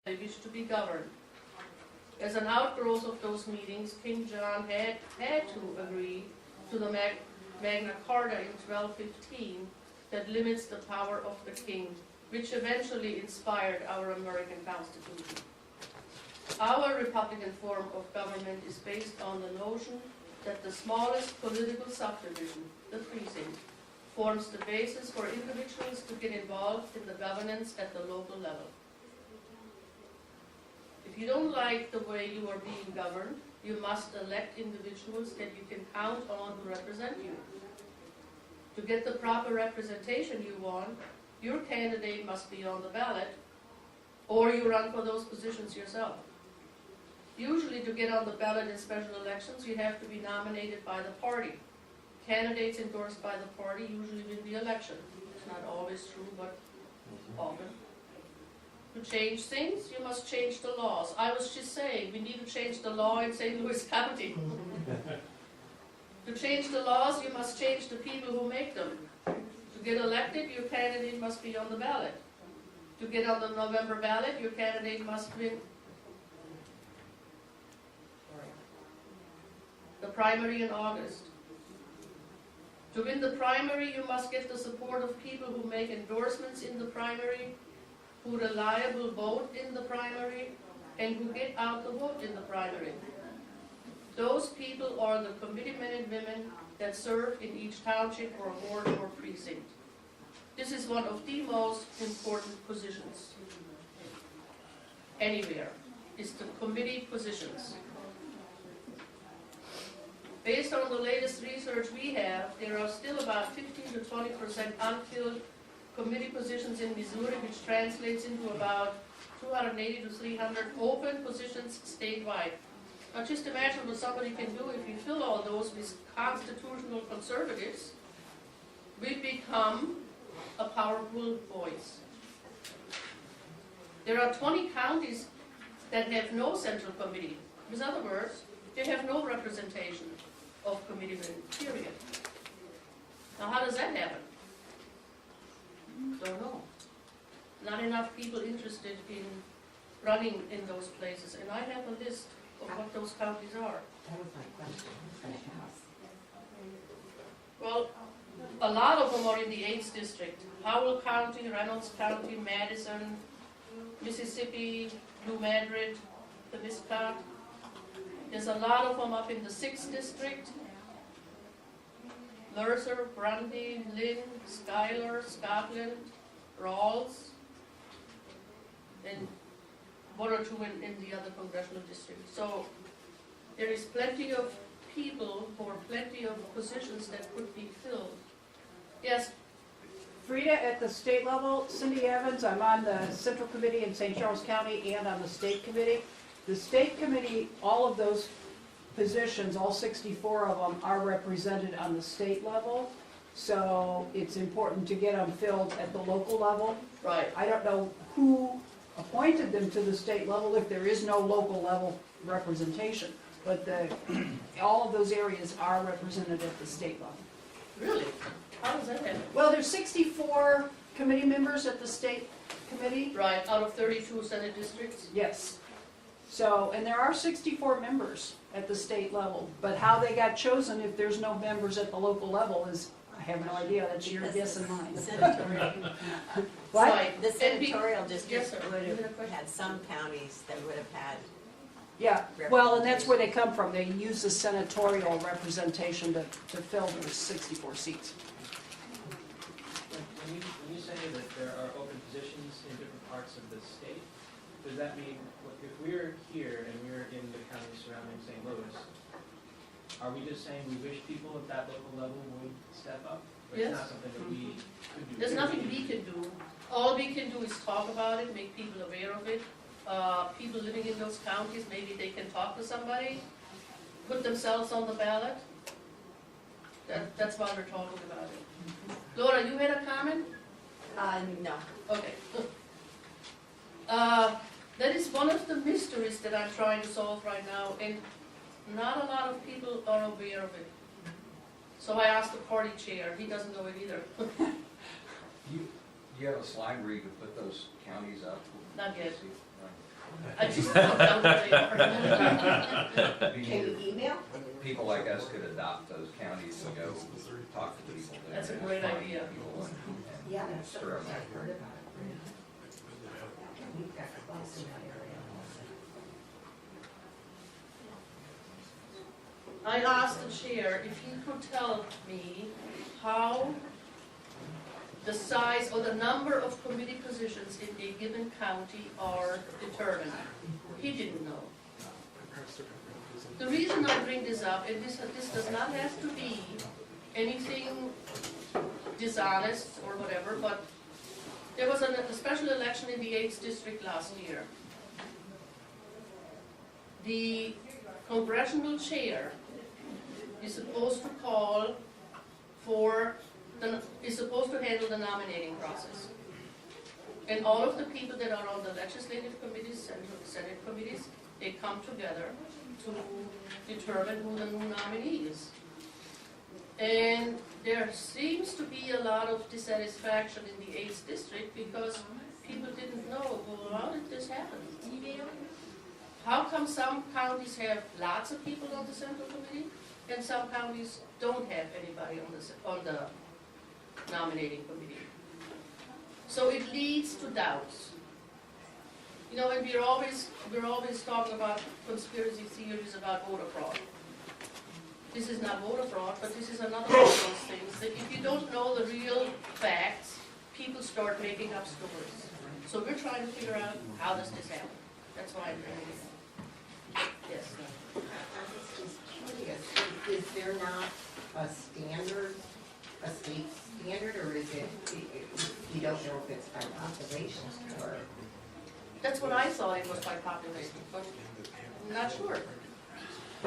they wish to be governed. As an outgrowth of those meetings, King John had to agree to the Magna Carta in 1215 that limits the power of the king, which eventually inspired our American Constitution. Our Republican form of government is based on the notion that the smallest political subdivision, the precinct, forms the basis for individuals to get involved in the governance at the local level. If you don't like the way you are being governed, you must elect individuals that you can count on to represent you. To get the proper representation you want, your candidate must be on the ballot, or you run for those positions yourself. Usually, to get on the ballot in special elections, you have to be nominated by the party. Candidates endorsed by the party usually win the election. It's not always true, but often. To change things, you must change the laws. I was just saying, we need to change the law in St. Louis County. To change the laws, you must change the people who make them. To get elected, your candidate must be on the ballot. To get on the November ballot, your candidate must win the primary in August. To win the primary, you must get the support of people who make endorsements in the primary, who reliably vote in the primary, and who get out the vote in the primary. Those people are the committeemen and women that serve in each township or ward or precinct. This is one of the most important positions anywhere, is the committee positions. Based on the latest research we have, there are still about 15 to 20% unfilled committee positions in Missouri, which translates into about 280 to 300 open positions statewide. Now just imagine what somebody can do if you fill all those with constitutional conservatives. We become a powerful voice. There are 20 counties that have no central committee. In other words, they have no representation of committeemen, period. Now how does that happen? Don't know. Not enough people interested in running in those places, and I have a list of what those counties are. That was my question. I was going to ask. Well, a lot of them are in the 8th district. Howell County, Reynolds County, Madison, Mississippi, New Madrid, Temisca. There's a lot of them up in the 6th district. Mercer, Grundy, Lynn, Schuyler, Scotland, Rawls, and one or two in the other congressional districts. So there is plenty of people or plenty of positions that could be filled. Yes? Frida, at the state level, Cindy Evans, I'm on the Central Committee in St. Charles County and on the State Committee. The State Committee, all of those positions, all 64 of them, are represented on the state level. So it's important to get them filled at the local level. Right. I don't know who appointed them to the state level if there is no local level representation. But all of those areas are represented at the state level. Really? How does that happen? Well, there's 64 committee members at the state committee. Right, out of 32 Senate districts? Yes. So, and there are 64 members at the state level, but how they got chosen if there's no members at the local level is, I have no idea, that's your guess and mine. The senatorial, What? Right. the And senatorial Yes, district sir. would You had a have question? had some counties that would have had. Yeah, well, and that's where they come from. They use the senatorial representation to fill those 64 seats. When you say that there are open positions in different parts of the state, does that mean, if we're here and we're in the county surrounding St. Louis, are we just saying we wish people at that local level would step up? Or Yes. it's not something that we could do? There's nothing we can do. All we can do is talk about it, make people aware of it. People living in those counties, maybe they can talk to somebody, put themselves on the ballot. That's why we're talking about it. Laura, you had a comment? No. Okay. That is one of the mysteries that I'm trying to solve right now, and not a lot of people are aware of it. So I asked the party chair, he doesn't know it either. You have a slide where you could put those counties up? Not yet. Right. I just don't know where they are. Can you email? People like us could adopt those counties and go talk to people there. That's a and great find idea. people and Yeah, stir 'em up. I've heard about it. We've got clubs in that area also. I asked the chair if he could tell me how the size or the number of committee positions in a given county are determined. He didn't know. The reason I bring this up, and this does not have to be anything dishonest or whatever, but there was a special election in the 8th district last year. The congressional chair is supposed to call for, is supposed to handle the nominating process. And all of the people that are on the legislative committees and Senate committees, they come together to determine who the new nominee is. And there seems to be a lot of dissatisfaction in the 8th district because people didn't know, well, how did this happen? How come some counties have lots of people on the central committee and some counties don't have anybody on the nominating committee? So it leads to doubts. You know, and we're always talking about conspiracy theories about voter fraud. This is not voter fraud, but this is another one of those things that if you don't know the real facts, people start making up stories. So we're trying to figure out how does this happen. That's why I'm bringing it up. Yes. I'm just curious, is there not a standard, a state standard, or is it, you don't know if it's by population or? That's what I thought it was by population, but I'm not sure.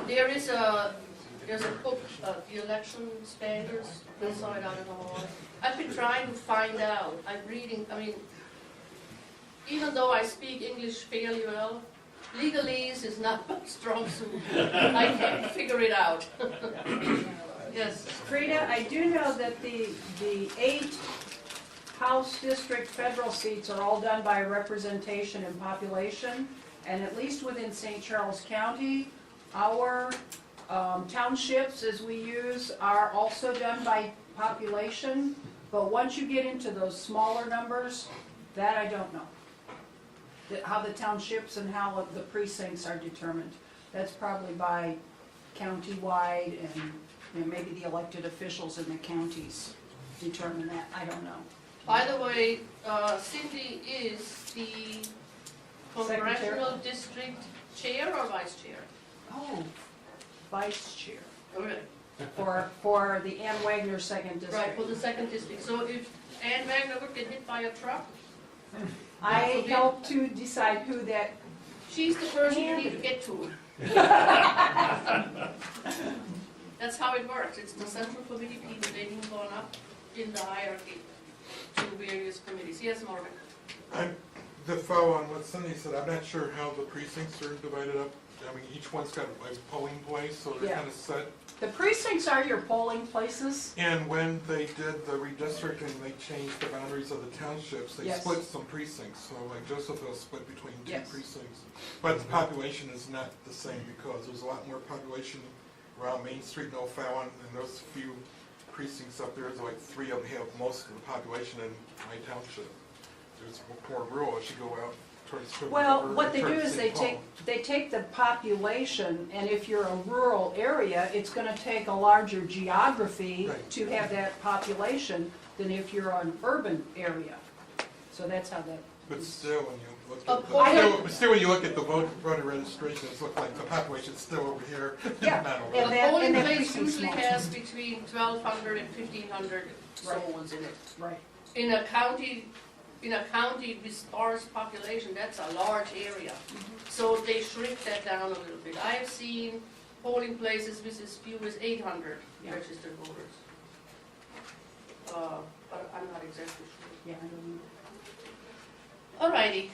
There's a book, The Election Standards, I saw it out in the hall. I've been trying to find out, I'm reading, I mean, even though I speak English fairly well, legalese is not my strong suit. I can't figure it out. Yes. Frida, I do know that the 8 House District federal seats are all done by representation and population, and at least within St. Charles County, our townships, as we use, are also done by population, but once you get into those smaller numbers, that I don't know. How the townships and how the precincts are determined. That's probably by county-wide, and you know, maybe the elected officials in the counties determine that, I don't know. By the way, Cindy is the congressional district chair or vice chair? Oh, vice chair, Okay. for the Ann Wagner second Right, district. for the second district. So if Ann Wagner would get hit by a truck, I helped to decide who that, she's the person you need to get to. That's how it works. It's the central committee people, they move on up in the hierarchy to various committees. Yes, Marvin? To follow on what Cindy said, I'm not sure how the precincts are divided up. I mean, each one's got a polling place, so they're Yeah. kind of set. the precincts are your polling places. And when they did the redistricting, they changed the boundaries of the townships. They Yes. split some precincts, so like Josephville split between 2 Yes. precincts. But the population is not the same because there's a lot more population around Main Street and O'Fallon, and those few precincts up there, like 3 of them have most of the population in my township. There's more rural as you go out towards Twin Well, River, what they do towards is St. Paul. they take the population, and if you're a rural area, it's gonna take a larger geography Right. to have that population than if you're an urban area. So that's how that. But still, when you look A at polling- but still, when you look at the voter registrations, look like the population's still over here, Yeah, not over A and there. that- polling that place precinct's usually small. has between 1,200 and 1,500 Right. souls in it. Right. In a county with sparse population, that's a large area. So they shrink that down a little bit. I have seen polling places with as few as 800 Yeah. registered voters. But I'm not exactly sure. Yeah, I don't know. Alrighty.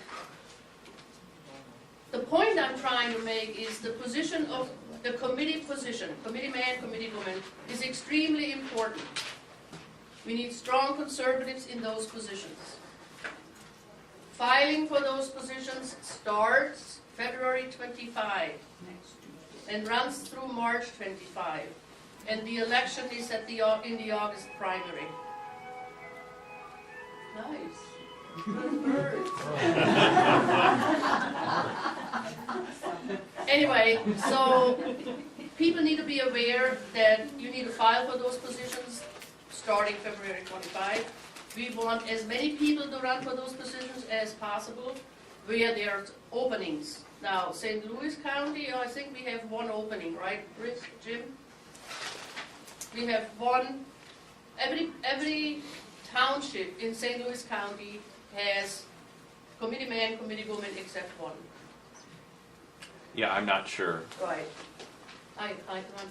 The point I'm trying to make is the position of the committee position, committee man, committee woman, is extremely important. We need strong conservatives in those positions. Filing for those positions starts February 25, and runs through March 25. And the election is in the August primary. Nice. Good bird. Anyway, so people need to be aware that you need to file for those positions starting February 25. We want as many people to run for those positions as possible where there's openings. Now, St. Louis County, I think we have one opening, right, Rich, Jim? We have one, every township in St. Louis County has committee man, committee woman except one. Yeah, I'm not sure. Right. I'm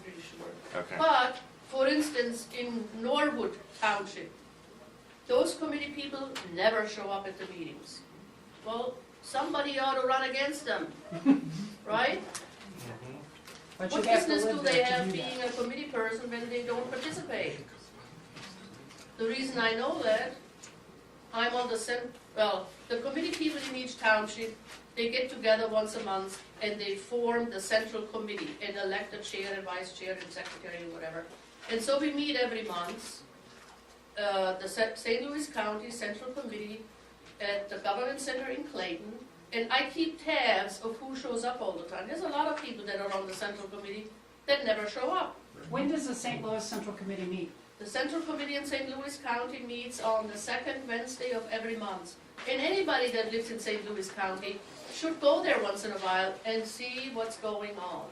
pretty sure. Okay. But, for instance, in Norwood Township, those committee people never show up at the meetings. Well, somebody ought to run against them, right? But you What have to business do live they there to have do being that. a committee person when they don't participate? The reason I know that, I'm on the committee people in each township, they get together once a month and they form the central committee and elect a chair and vice chair and secretary and whatever. And so we meet every month, the St. Louis County Central Committee at the Government Center in Clayton, and I keep tabs of who shows up all the time. There's a lot of people that are on the Central Committee that never show up. When does the St. Louis Central Committee meet? The Central Committee in St. Louis County meets on the second Wednesday of every month. And anybody that lives in St. Louis County should go there once in a while and see what's going on.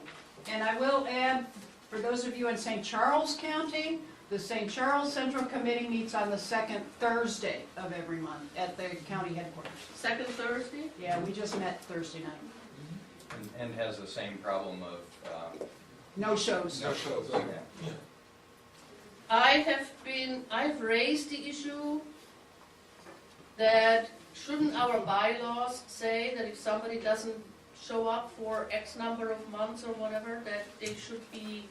And I will add, for those of you in St. Charles County, the St. Charles Central Committee meets on the second Thursday of every month at the county headquarters. Second Thursday? Yeah, we just met Thursday night. And has the same problem of, No shows. No shows, yeah. okay. I've raised the issue that shouldn't our bylaws say that if somebody doesn't show up for X number of months or whatever, that they should be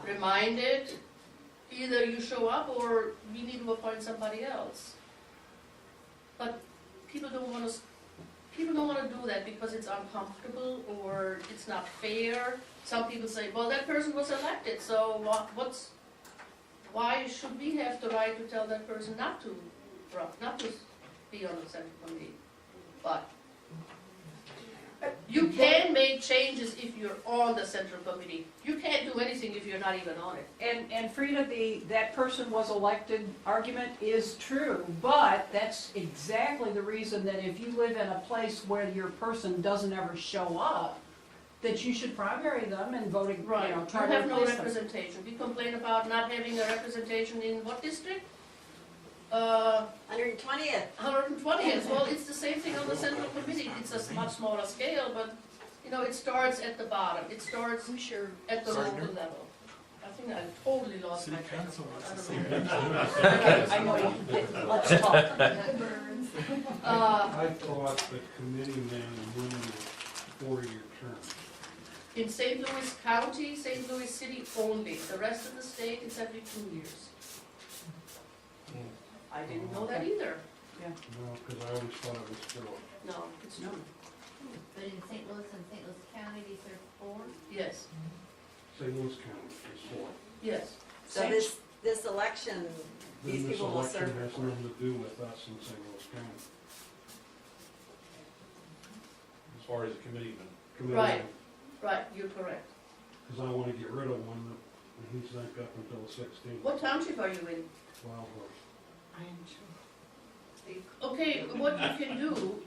reminded, either you show up or we need to appoint somebody else. But people don't want to do that because it's uncomfortable or it's not fair. Some people say, well, that person was elected, so why should we have the right to tell that person not to be on the central committee? But you can make changes if you're on the central committee. You can't do anything if you're not even on it. And Frida, that person was elected argument is true, but that's exactly the reason that if you live in a place where your person doesn't ever show up, that you should primary them and voting, you Right, know, you try to have no replace them. representation. We complain about not having a representation in what district? 120th. 120th. Well, it's the same thing on the central committee. It's a much smaller scale, but, you know, it starts at the bottom. It starts at the local level. I think I totally lost my train of thought. I don't know. I know, let's talk. I thought the committee man and women were 4-year terms. In St. Louis County, St. Louis City only. The rest of the state is every 2 years. I didn't know that either. No, because I always thought it was 4. No, it's No. true. But in St. Louis and St. Louis County, these are 4? Yes, St. Louis County is 4. yes. So this election, these Then this people will serve election has for. nothing to do with us in St. Louis County. As far as the committeeman. Right. Right, you're correct. Because I want to get rid of one, and he's not up until the 16th. What township are you in? Wild horse. Okay, what you can do,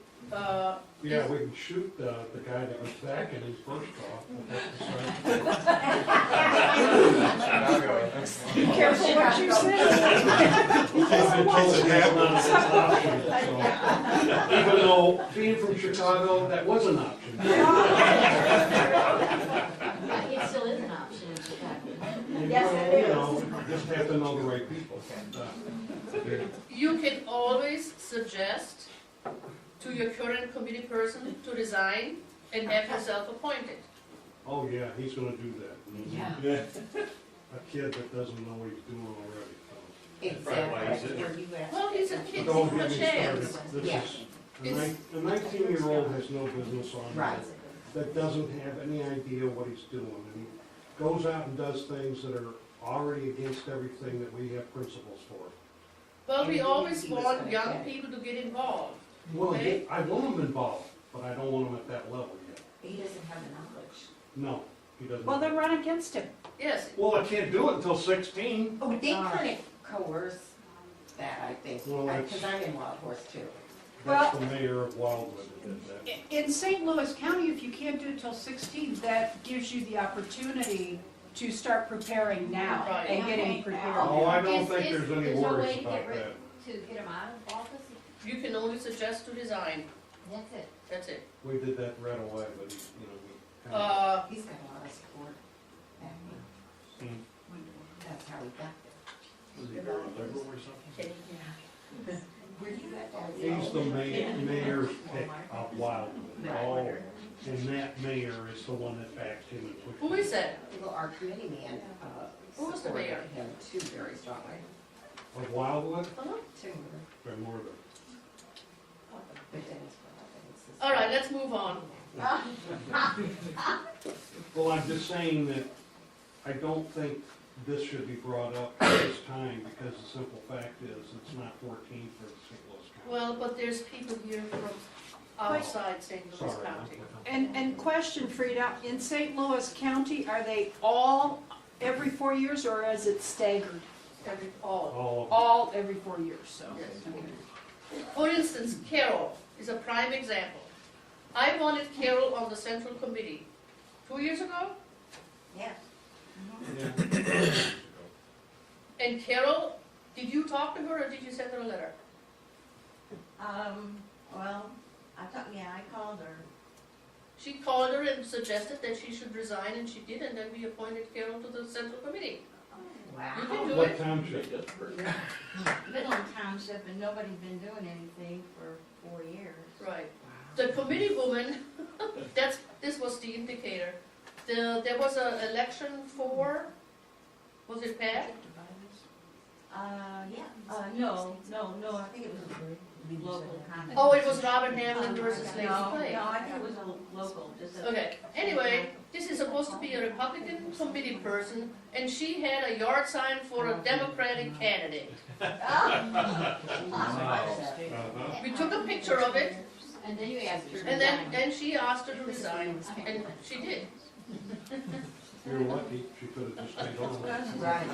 Yeah, we can shoot the guy that was back in his first call. Be careful what you say. Even though being from Chicago, that was an option. It still is an option in Chicago. Yes, it You know, just have to know the right people. you can always suggest to your current committee person to resign and have yourself appointed. Oh, yeah, he's gonna do that. Yeah. A kid that doesn't know what he's doing already. Exactly, where you at? Well, he's a kid, Don't give him get a me started. chance. This Yeah. is, a 19-year-old has no business on. Right. that doesn't have any idea what he's doing. And he goes out and does things that are already against everything that we have principles for. Well, we And always he was want gonna young get it. people to get involved. Well, Okay. I want him involved, but I don't want him at that level yet. He doesn't have the knowledge. No, he doesn't. Well, then run against him. Yes, Well, I can't do it until 16. Oh, they Ah. couldn't coerce that, I think, Well, that's- because I'm in Wild Horse too. That's the mayor of Wildwood that did that. In St. Louis County, if you can't do it till 16, that gives you the opportunity to start preparing now Right. and getting prepared. Oh, I don't Is- think is- there's any there's no way worries to get about rid- that. To get him out of office, you can only suggest to resign, that's it. that's it. We did that right away, but he, we kind of. He's got a lot of support. back then. That's how he got there. Was he liberal or something? Where do you get that? He's the mayor's pick of Wildwood. Oh, and that mayor is the one that backed him and pushed him. Who is that? Well, our committee man, Who was the supported mayor? him too very strongly. Of Wildwood? Huh? Too. Or more than. But then it's what All right, let's move on. Well, I'm just saying that I don't think this should be brought up at this time because the simple fact is it's not 14 for St. Louis County. Well, but there's people here from outside St. Louis Sorry. County. And question, Frida, in St. Louis County, are they all every 4 years or is it staggered? All. All All every 4 years, so. Yes. For instance, Carol is a prime example. I wanted Carol on the central committee 2 years ago, Yeah. and Carol, did you talk to her or did you send her a letter? Well, I called her. She called her and suggested that she should resign, and she did, and then we appointed Carol to the central committee. You Wow. can do What it. township? Midland Township, and nobody's been doing anything for 4 years. Right. The committee woman, this was the indicator. There was an election for, was it Pat? No, I think it was local kind of. Oh, it was Robert Hamlin versus Lazy No, Clay. I think it was a local, just a. Okay, anyway, this is supposed to be a Republican committee person, and she had a yard sign for a Democratic candidate. Uh-huh. We took a picture of it, And then you asked her to and then, resign. and she asked her to resign, and she did. You're lucky, she could have just stayed on. Right. I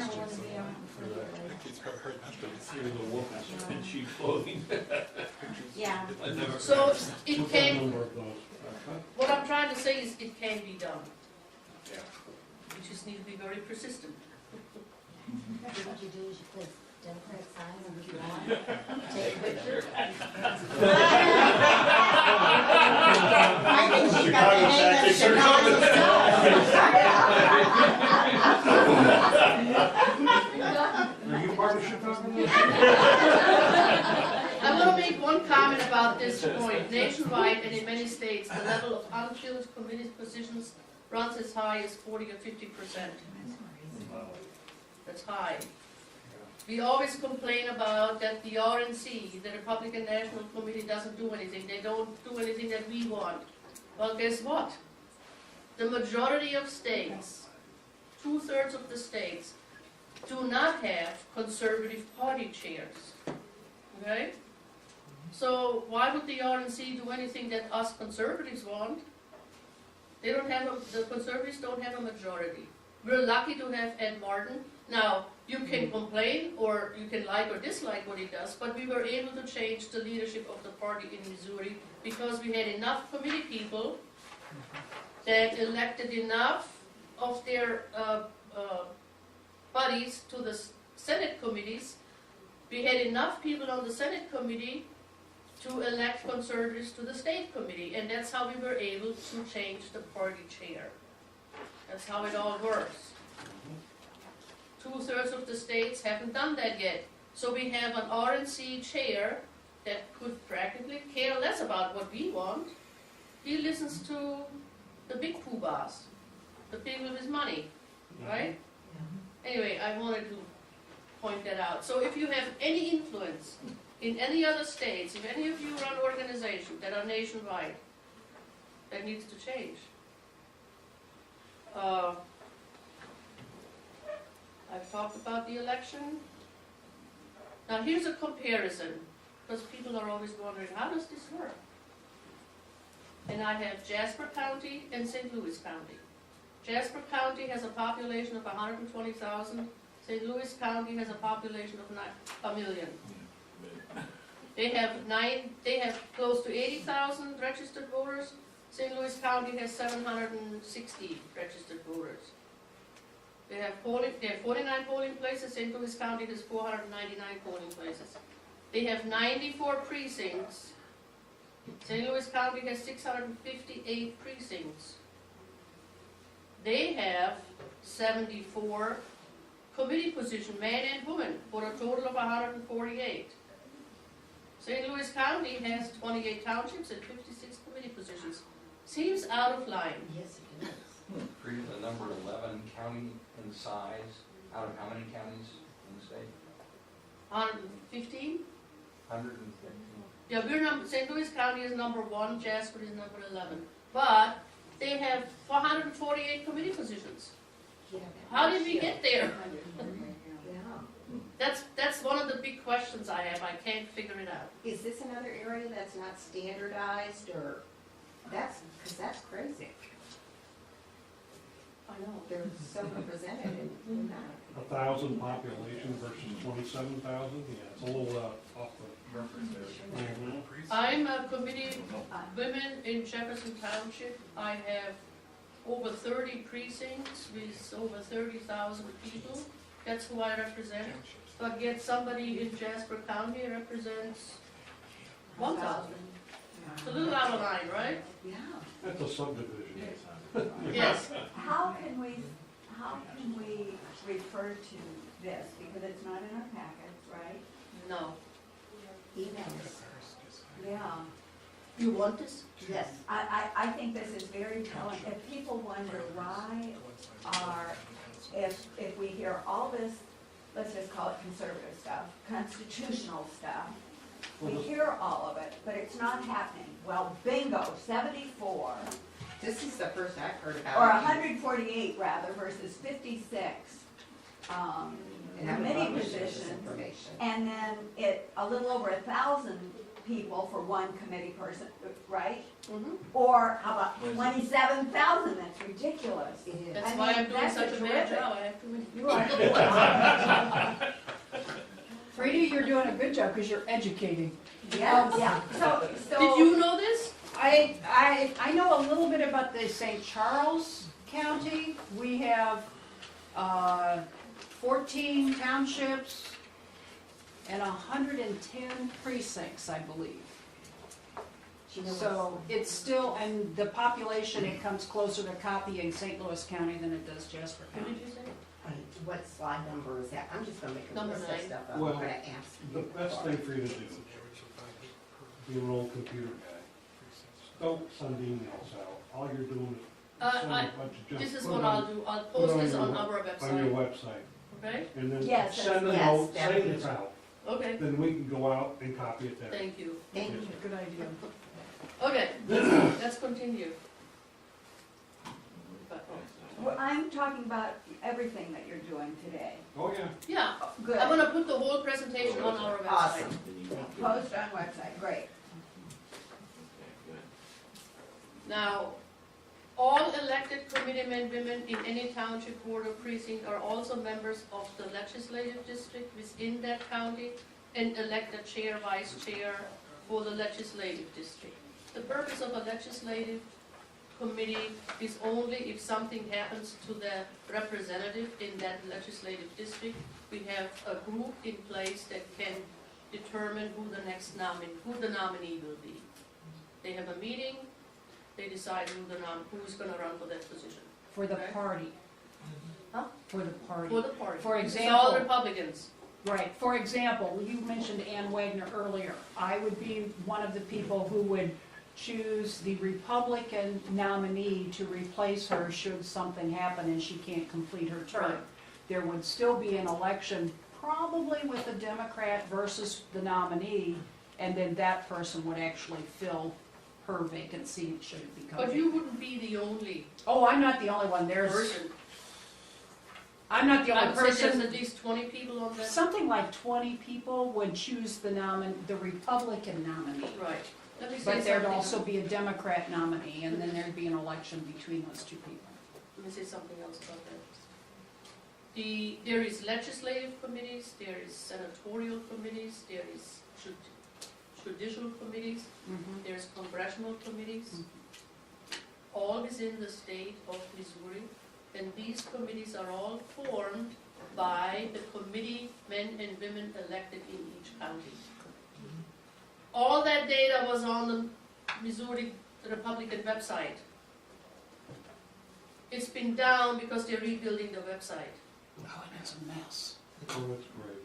think he's probably heard that. He was a wolf in sheep clothing. Yeah. I never. So Look it at the can, number of those. what I'm trying to say is it can be done. Yeah. You just need to be very persistent. What you do is you place Democrat signs on the lawn, take a picture. I think she's got the hang of Chicago Are you part of Chicago? I want to make one comment about this point. Nationwide and in many states, the level of unfilled committee positions runs as high as 40 or 50%. That's high. We always complain about that the RNC, the Republican National Committee, doesn't do anything. They don't do anything that we want. Well, guess what? The majority of states, 2/3 of the states, do not have conservative party chairs. Okay? So why would the RNC do anything that us conservatives want? They don't have, the conservatives don't have a majority. We're lucky to have Ed Martin. Now, you can complain, or you can like or dislike what he does, but we were able to change the leadership of the party in Missouri because we had enough committee people that elected enough of their buddies to the Senate committees. We had enough people on the Senate committee to elect conservatives to the state committee, and that's how we were able to change the party chair. That's how it all works. 2/3 of the states haven't done that yet. So we have an RNC chair that could practically care less about what we want. He listens to the big poobahs, the people with money, right? Anyway, I wanted to point that out. So if you have any influence in any other states, if any of you run organizations that are nationwide, that needs to change. I've talked about the election. Now here's a comparison, because people are always wondering, how does this work? And I have Jasper County and St. Louis County. Jasper County has a population of 120,000. St. Louis County has a population of 1 million. They have close to 80,000 registered voters. St. Louis County has 760 registered voters. They have 49 polling places. St. Louis County has 499 polling places. They have 94 precincts. St. Louis County has 658 precincts. They have 74 committee positions, man and woman, for a total of 148. St. Louis County has 28 townships and 56 committee positions. Seems out of line. Yes, it is. Frida, the number 11 county in size, out of how many counties in the state? 115? 150? Yeah, St. Louis County is number 1, Jasper is number 11. But they have 448 committee positions. Yeah. How did we get there? Yeah. That's one of the big questions I have. I can't figure it out. Is this another area that's not standardized, or, because that's crazy. I know. They're so represented in that. 1,000 population versus 27,000, yeah, it's a little off the reference there. Mhm. I'm a committee women in Jefferson Township. I have over 30 precincts with over 30,000 people. That's who I represent. But yet somebody in Jasper County represents 1,000. It's a little out of line, right? Yeah. That's a subdivision. Yes. How can we refer to this, because it's not in our packets, right? No. Emails. Yeah. You want this? Yes. I think this is very telling. If people wonder why if we hear all this, let's just call it conservative stuff, constitutional stuff, we hear all of it, but it's not happening. Well, bingo, 74, This is the first I've heard about it. or 148 rather, versus 56 And I would committee love to share this positions. information. And then a little over 1,000 people for one committee person, right? Mm-hmm. Or how about 27,000? That's ridiculous. It is. That's I why mean, I'm doing that's such a bad terrific. job. I have to win. You are. Frida, you're doing a good job because you're educating. Yeah. So Did you know this? I know a little bit about the St. Charles County. We have 14 townships and 110 precincts, I believe. So it's still, and the population, it comes closer to copying St. Louis County than it does Jasper What County. did you say? What slide number is that? I'm just gonna make a Number list of 9. stuff I'm Well, gonna ask The you. best thing for you to do, be an old computer guy. Don't send emails out. All you're doing is send a bunch of junk. This is Put what it I'll do. I'll post this on our on your website. website. Okay? And then Yes, send a yes, note, that saying would be it's out. Okay. Then we can go out and copy it there. Thank you. Thank you. Good idea. Okay, let's continue. But, Well, I'm talking about everything that you're doing today. Oh, yeah. yeah, Good. I'm gonna put the whole presentation on our website. Awesome. Post on website, great. Now, all elected committeemen, women in any township, board, or precinct are also members of the legislative district within that county and elect a chair, vice chair for the legislative district. The purpose of a legislative committee is only if something happens to the representative in that legislative district. We have a group in place that can determine who the next nominee will be. They have a meeting, they decide who's gonna run for that position. For the Okay. party. Huh? For the party. For the party. For It's all example- Republicans. Right, for example, you mentioned Ann Wagner earlier. I would be one of the people who would choose the Republican nominee to replace her should something happen and she can't complete her Right. term. There would still be an election, probably with the Democrat versus the nominee, and then that person would actually fill per vacancy should it become. But you wouldn't be the only Oh, I'm not the only one, person. I'm not the I only would say there's person. at least 20 people on that. Something like 20 people would choose the Republican nominee. Right. Let me say But there'd something. also be a Democrat nominee, and then there'd be an election between those two people. Let me say something else about that. There is legislative committees, there is senatorial committees, there is judicial committees, there's congressional committees, all within the state of Missouri. And these committees are all formed by the committee men and women elected in each county. All that data was on the Missouri Republican website. It's been down because they're rebuilding the website. Oh, and it's a mess. Oh, that's great.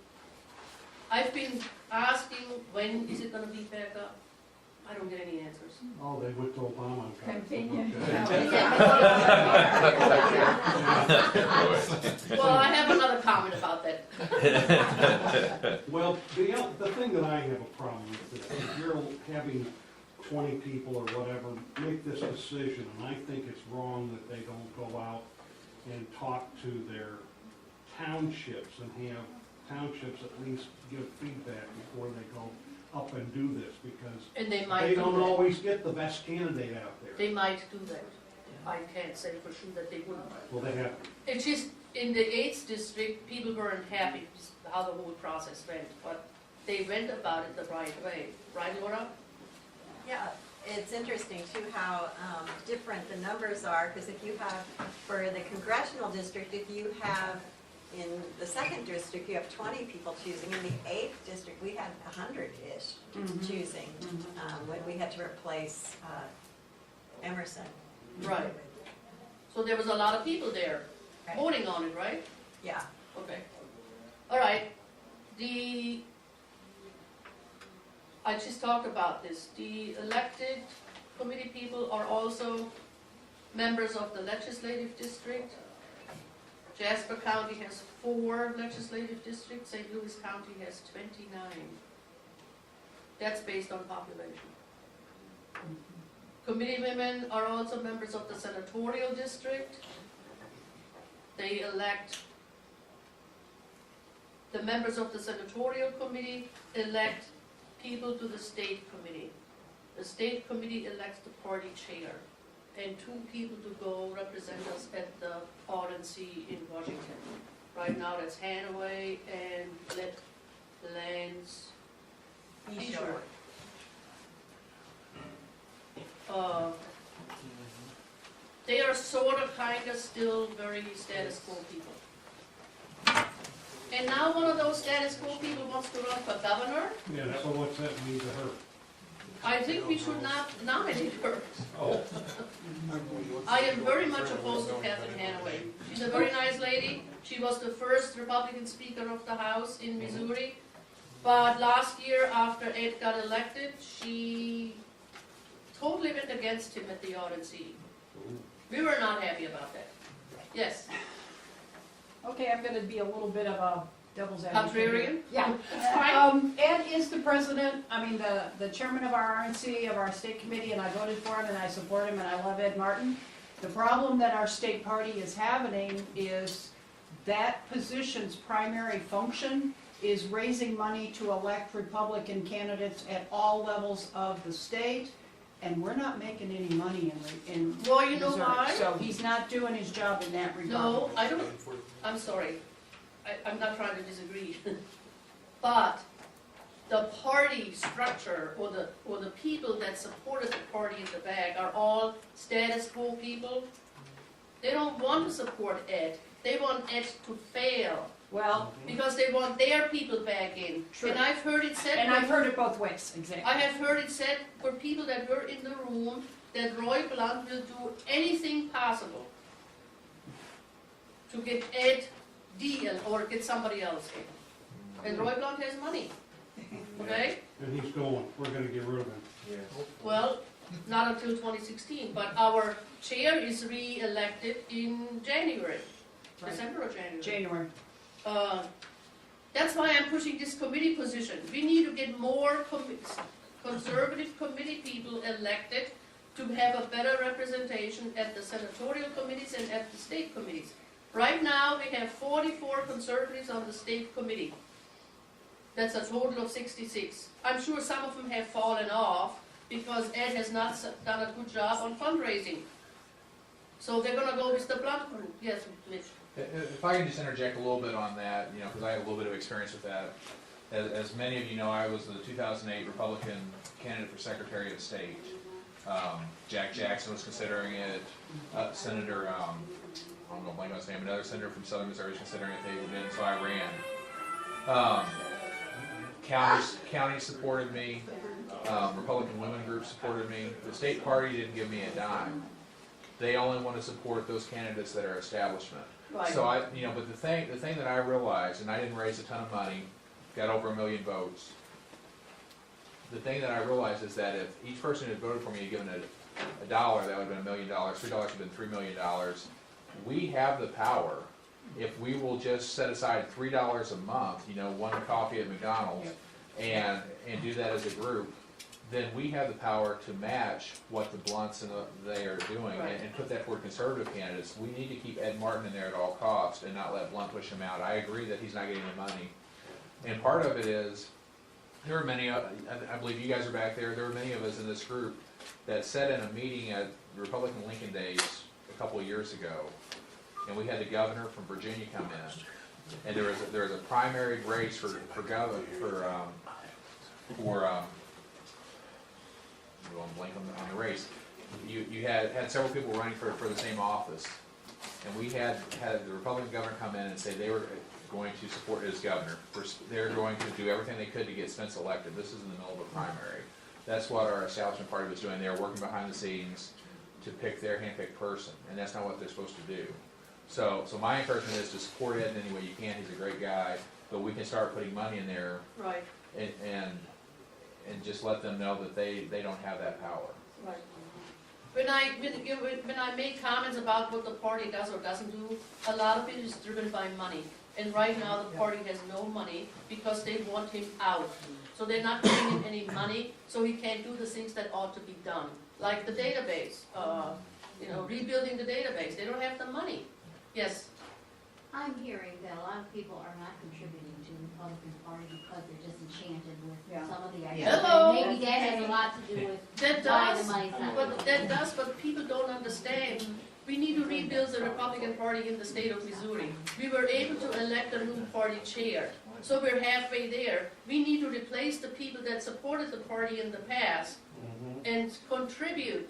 I've been asking, when is it gonna be back up? I don't get any answers. Oh, they went to Obama and got it. Convenient. Okay. Well, I have another comment about that. Well, the thing that I have a problem with is if you're having 20 people or whatever make this decision, and I think it's wrong that they don't go out and talk to their townships and have townships at least give feedback before they go up and do this, because And they might they do don't that. always get the best candidate out there. They might do that. I can't say for sure that they wouldn't. Well, they have, It's just, in the 8th district, people weren't happy with how the whole process went, but they went about it the right way. Right, Laura? Yeah, it's interesting too how different the numbers are, because if you have, for the congressional district, if you have, in the 2nd district, you have 20 people choosing. In the 8th district, we had 100-ish choosing, when we had to replace Emerson. Right. So there was a lot of people there Right. voting on it, right? Yeah. Okay. All right. I just talked about this. The elected committee people are also members of the legislative district. Jasper County has 4 legislative districts. St. Louis County has 29. That's based on population. Committee women are also members of the senatorial district. They elect, the members of the senatorial committee elect people to the state committee. The state committee elects the party chair and 2 people to go represent us at the RNC in Washington. Right now that's Hanaway and Lance Fisher. They are sort of, kind of still very status quo people. And now one of those status quo people wants to run for governor. yeah, so what's that mean to her? I think we should not nominate her. Oh. I am very much opposed to Catherine Hanaway. She's a very nice lady. She was the first Republican Speaker of the House in Missouri. But last year, after Ed got elected, she totally went against him at the RNC. We were not happy about that. Yes, Okay, I'm gonna be a little bit of a devil's advocate. contrarian? Yeah. That's fine. Ed is the president, the chairman of our RNC, of our state committee, and I voted for him, and I support him, and I love Ed Martin. The problem that our state party is having is that position's primary function is raising money to elect Republican candidates at all levels of the state, and we're not making any money in Well, you know Missouri. why? So he's not doing his job in that regard. No, I don't, I'm sorry. I'm not trying to disagree. But the party structure or the people that supported the party in the back are all status quo people. They don't want to support Ed. They want Ed to fail Well, because they want their people back in. True. And I've heard it said. and I've heard it both ways, exactly. I have heard it said for people that were in the room that Roy Blunt will do anything possible to get Ed deal or get somebody else in. And Roy Blunt has money, okay? And he's going, we're gonna get rid of him. Well, not until 2016, but our chair is re-elected in January, Right. December or January. January. That's why I'm pushing this committee position. We need to get more conservative committee people elected to have a better representation at the senatorial committees and at the state committees. Right now, we have 44 conservatives on the state committee. That's a total of 66. I'm sure some of them have fallen off because Ed has not done a good job on fundraising. So they're gonna go with the blunt group. Yes, Mitch? If I can just interject a little bit on that, you know, because I have a little bit of experience with that. As many of you know, I was the 2008 Republican candidate for Secretary of State. Jack Jackson was considering it. Senator, I'm going to blank on his name, another senator from Southern Missouri was considering it. They didn't, so I ran. Counties supported me. Republican women groups supported me. The state party didn't give me a dime. They only want to support those candidates that are establishment. Right. So but the thing that I realized, and I didn't raise a ton of money, got over 1 million votes. The thing that I realized is that if each person had voted for me had given a dollar, that would have been $1 million. $3 would have been $3 million. We have the power, if we will just set aside $3 a month, you know, one coffee at McDonald's, and do that as a group, then we have the power to match what the Blunts and they are doing, and put that toward conservative candidates. We need to keep Ed Martin in there at all costs and not let Blunt push him out. I agree that he's not getting the money. And part of it is, there are many, I believe you guys are back there, there were many of us in this group that sat in a meeting at the Republican Lincoln Days a couple of years ago, and we had the governor from Virginia come in, and there was a primary race for governor, I'm going blank on the race. You had several people running for the same office, and we had the Republican governor come in and say they were going to support his governor. They're going to do everything they could to get Spence elected. This is in the middle of a primary. That's what our establishment party was doing. They were working behind the scenes to pick their hand-picked person, and that's not what they're supposed to do. So my encouragement is to support Ed in any way you can. He's a great guy, but we can start putting money in there, Right. and just let them know that they don't have that power. Right. When I make comments about what the party does or doesn't do, a lot of it is driven by money. And right now, the party has no money because they want him out. So they're not giving him any money, so he can't do the things that ought to be done. Like the database, rebuilding the database. They don't have the money. Yes? I'm hearing that a lot of people are not contributing to the Republican Party because they're disenchanted with some of the ideas. Hello. Maybe that has a lot to do with That why does, the money's not. but people don't understand. We need to rebuild the Republican Party in the state of Missouri. We were able to elect a new party chair, so we're halfway there. We need to replace the people that supported the party in the past and contribute.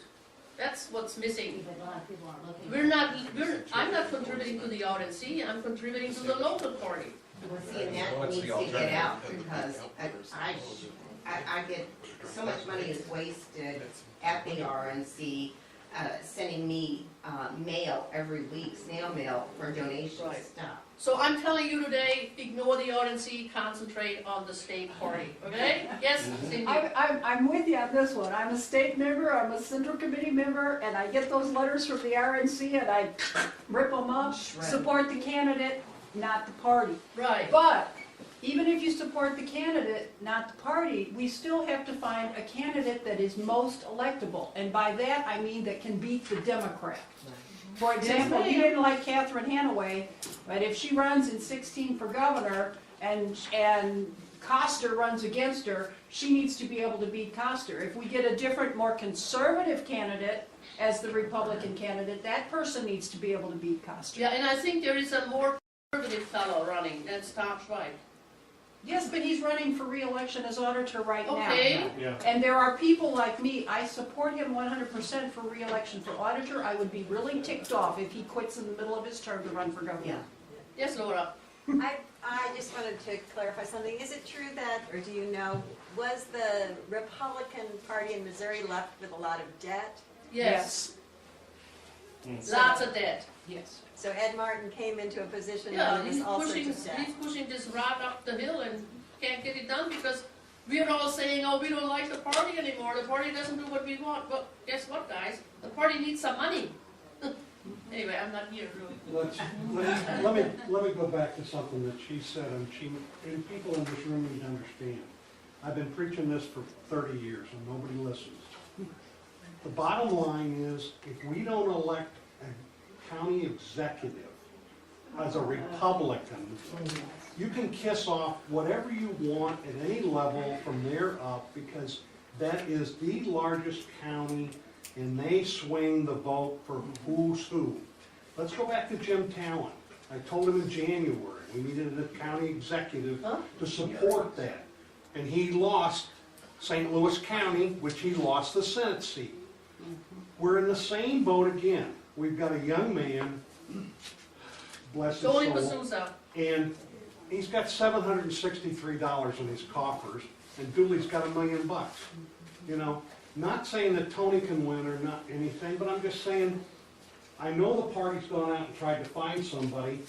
That's what's missing. But a lot of people aren't looking. I'm not contributing to the RNC, I'm contributing to the local party. Well, see, and that needs to get out, because I get, so much money is wasted at the RNC, sending me mail every week, snail mail for donation Right. stuff. So I'm telling you today, ignore the RNC, concentrate on the state party, okay? Yes, Cindy? I'm with you on this one. I'm a state member, I'm a central committee member, and I get those letters from the RNC and I rip them up, support the candidate, not the party. Right. But even if you support the candidate, not the party, we still have to find a candidate that is most electable. And by that, I mean that can beat the Democrat. For example, he didn't like Catherine Hanaway, but if she runs in 16 for governor and Coster runs against her, she needs to be able to beat Coster. If we get a different, more conservative candidate as the Republican candidate, that person needs to be able to beat Coster. Yeah, and I think there is a more conservative fellow running, that's Tom Schweig. Yes, but he's running for re-election as auditor right now. Okay. Yeah. And there are people like me, I support him 100% for re-election for auditor. I would be really ticked off if he quits in the middle of his term to run for governor. Yes, Laura? I just wanted to clarify something. Is it true that, or do you know, was the Republican Party in Missouri left with a lot of debt? Yes. Lots of debt. Yes. So Ed Martin came into a position where Yeah, there was he's all sorts pushing, of debt. he's pushing this rock up the hill and can't get it done because we're all saying, oh, we don't like the party anymore. The party doesn't do what we want. Well, guess what, guys? The party needs some money. Anyway, I'm not here really. Let me go back to something that she said, and people in this room need to understand. I've been preaching this for 30 years and nobody listens. The bottom line is, if we don't elect a county executive as a Republican, you can kiss off whatever you want at any level from there up, because that is the largest county and they swing the vote for who's who. Let's go back to Jim Talon. I told him in January, we needed a county executive to support that. And he lost St. Louis County, which he lost the Senate seat. We're in the same boat again. We've got a young man, bless his Tony soul, Pasusa. and he's got $763 in his coffers, and Dooley's got $1 million. You know, not saying that Tony can win or not anything, but I'm just saying, I know the party's gone out and tried to find somebody,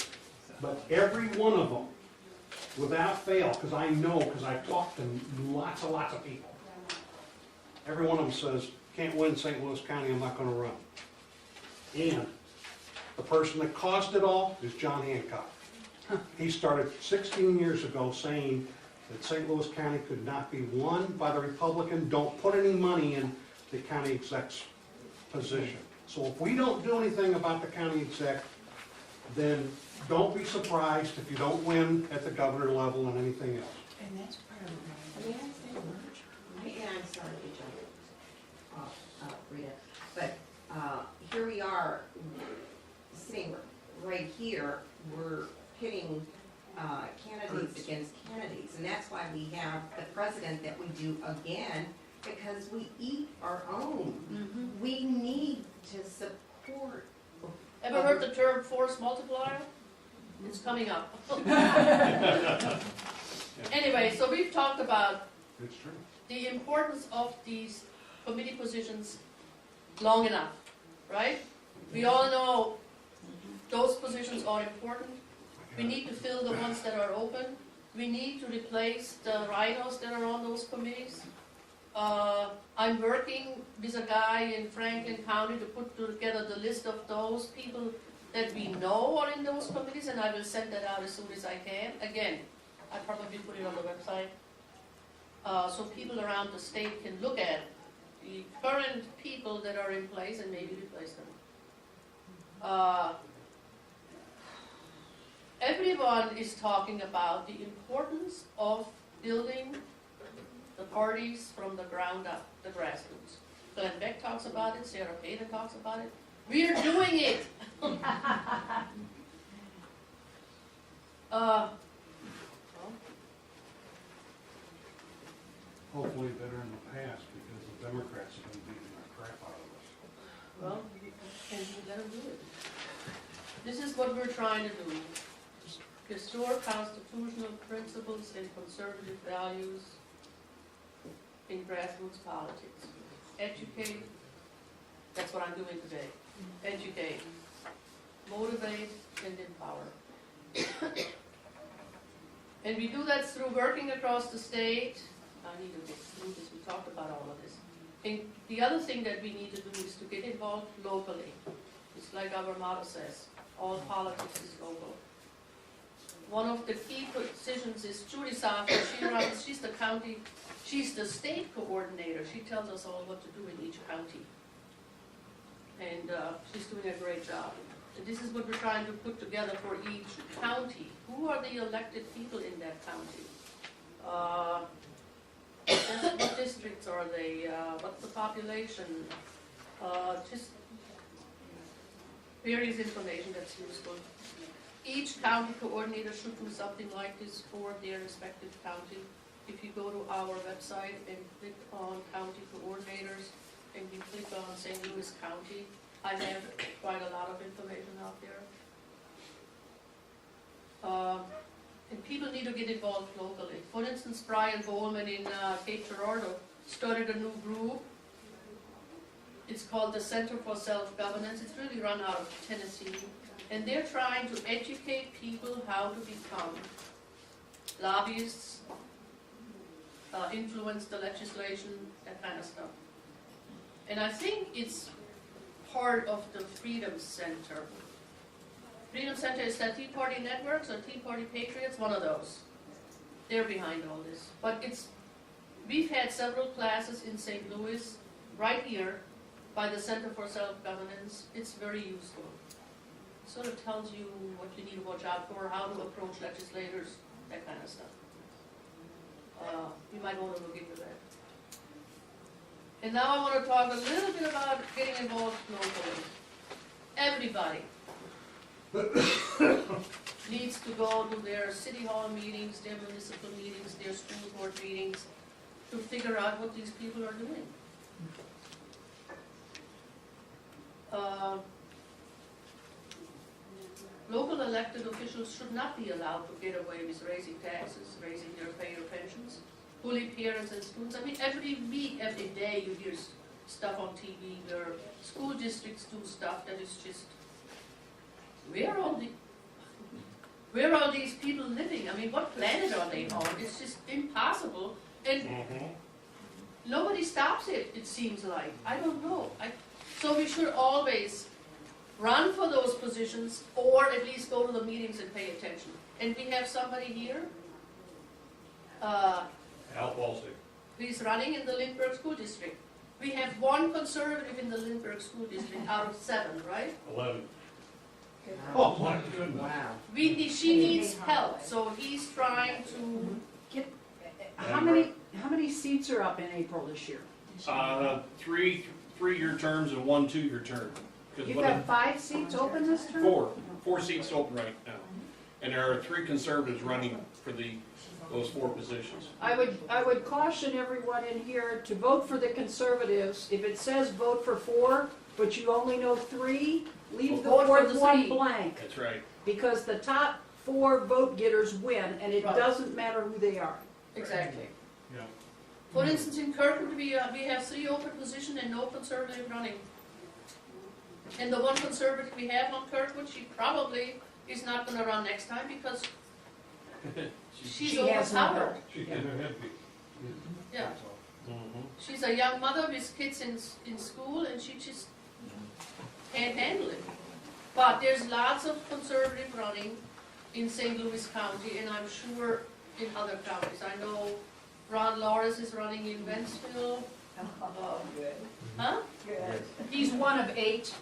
but every one of them, without fail, because I know, because I've talked to lots of people, every one of them says, can't win St. Louis County, I'm not gonna run. And the person that caused it all is John Hancock. He started 16 years ago saying that St. Louis County could not be won by the Republican, don't put any money in the county exec's position. So if we don't do anything about the county exec, then don't be surprised if you don't win at the governor level and anything else. And that's part of it. May I say a word? And I'm sorry to jump, Rita, but here we are, sitting right here, we're pitting candidates against candidates, and that's why we have the president that we do again, because we eat our own. We need to support. Ever heard the term force multiplier? It's coming up. Anyway, so we've talked about It's true. the importance of these committee positions long enough, right? We all know those positions are important. We need to fill the ones that are open. We need to replace the rhinos that are on those committees. I'm working with a guy in Franklin County to put together the list of those people that we know are in those committees, and I will send that out as soon as I can. Again, I probably put it on the website, so people around the state can look at the current people that are in place and maybe replace them. Everyone is talking about the importance of building the parties from the ground up, the grassroots. Glenn Beck talks about it, Sarah Palin talks about it. We are doing it. Hopefully better in the past, because the Democrats have been beating the crap out of us. Well, can you let them do it? This is what we're trying to do. Restore constitutional principles and conservative values in grassroots politics. Educate, that's what I'm doing today. Educate, motivate, and empower. And we do that through working across the state. I need to get through this, we talked about all of this. And the other thing that we need to do is to get involved locally. It's like our motto says, all politics is local. One of the key positions is Judy Safra. She's the county, she's the state coordinator. She tells us all what to do in each county. And she's doing a great job. And this is what we're trying to put together for each county. Who are the elected people in that county? What districts are they? What's the population? Just various information that's useful. Each county coordinator should do something like this for their respective county. If you go to our website and click on county coordinators and you click on St. Louis County, I have quite a lot of information out there. And people need to get involved locally. For instance, Brian Bowman in Cape Girardeau started a new group. It's called the Center for Self-Governance. It's really run out of Tennessee. And they're trying to educate people how to become lobbyists, influence the legislation, that kind of stuff. And I think it's part of the Freedom Center. Freedom Center is that Tea Party Networks or Tea Party Patriots, one of those. They're behind all this. But it's We've had several classes in St. Louis, right here, by the Center for Self-Governance. It's very useful. Sort of tells you what you need to watch out for, how to approach legislators, that kind of stuff. You might want to look into that. And now I want to talk a little bit about getting involved locally. Everybody needs to go to their city hall meetings, their municipal meetings, their school board meetings, to figure out what these people are doing. Local elected officials should not be allowed to get away with raising taxes, raising their pay or pensions, bully parents and students. I mean, every week, every day, you hear stuff on TV where school districts do stuff that is just, where are these people living? I mean, what planet are they on? It's just impossible. And nobody stops it, it seems like. I don't know. So we should always run for those positions, or at least go to the meetings and pay attention. And we have somebody here. Al Balsick. He's running in the Lindbergh School District. We have one conservative in the Lindbergh School District out of 7, right? 11. Oh, my goodness. Wow. She needs help, so he's trying to. How many seats are up in April this year? Three 3-year terms and 1 2-year term. 'Cause You've what got 5 seats open this term? Four seats open right now. And there are 3 conservatives running for those 4 positions. I would caution everyone in here to vote for the conservatives. If it says vote for 4, but you only know 3, leave the Vote for 4th the one 3. blank. That's right. Because the top 4 vote getters win, and it Right. doesn't matter who they are. Exactly. Yeah. For instance, in Kirkwood, we have 3 open positions and no conservative running. And the one conservative we have on Kirkwood, she probably is not going to run next time because she's She has no overpowered. help. She can have be. Yeah. Mhm. She's a young mother with kids in school, and she just can't handle it. But there's lots of conservative running in St. Louis County, and I'm sure in other counties. I know Ron Lawrence is running in Wentzville. Oh, good, Huh? good. He's one of 8.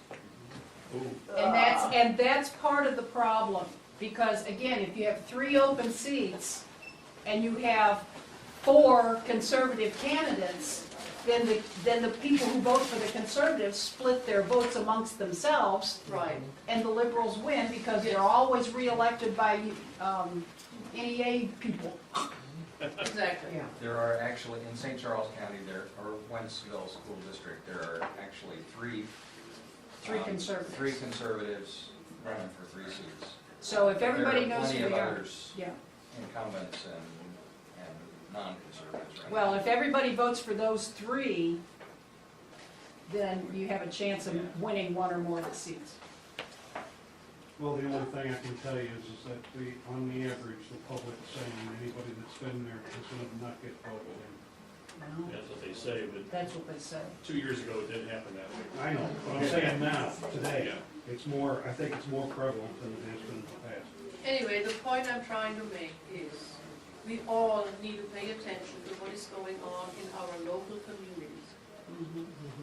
Ooh. And that's part of the problem, because again, if you have 3 open seats and you have 4 conservative candidates, then the people who vote for the conservatives split their votes amongst themselves, Right. and the liberals win because they're always reelected by NEA people. Exactly. Yeah. There are actually, in St. Charles County, or Wentzville School District, there are actually 3 Conservatives. 3 conservatives running for 3 seats. So if everybody knows who There are they plenty are. of others, Yeah. incumbents and non-conservatives running. Well, if everybody votes for those 3, then you have a chance of winning 1 or more of the seats. Well, the only thing I can tell you is that on the average, the public's saying anybody that's been there is going to not get voted in. That's what they say, but That's what they say. 2 years ago, it didn't happen that way. I know, but I'm saying now, today, it's more, I think it's more prevalent than it has been in the past. Anyway, the point I'm trying to make is we all need to pay attention to what is going on in our local communities.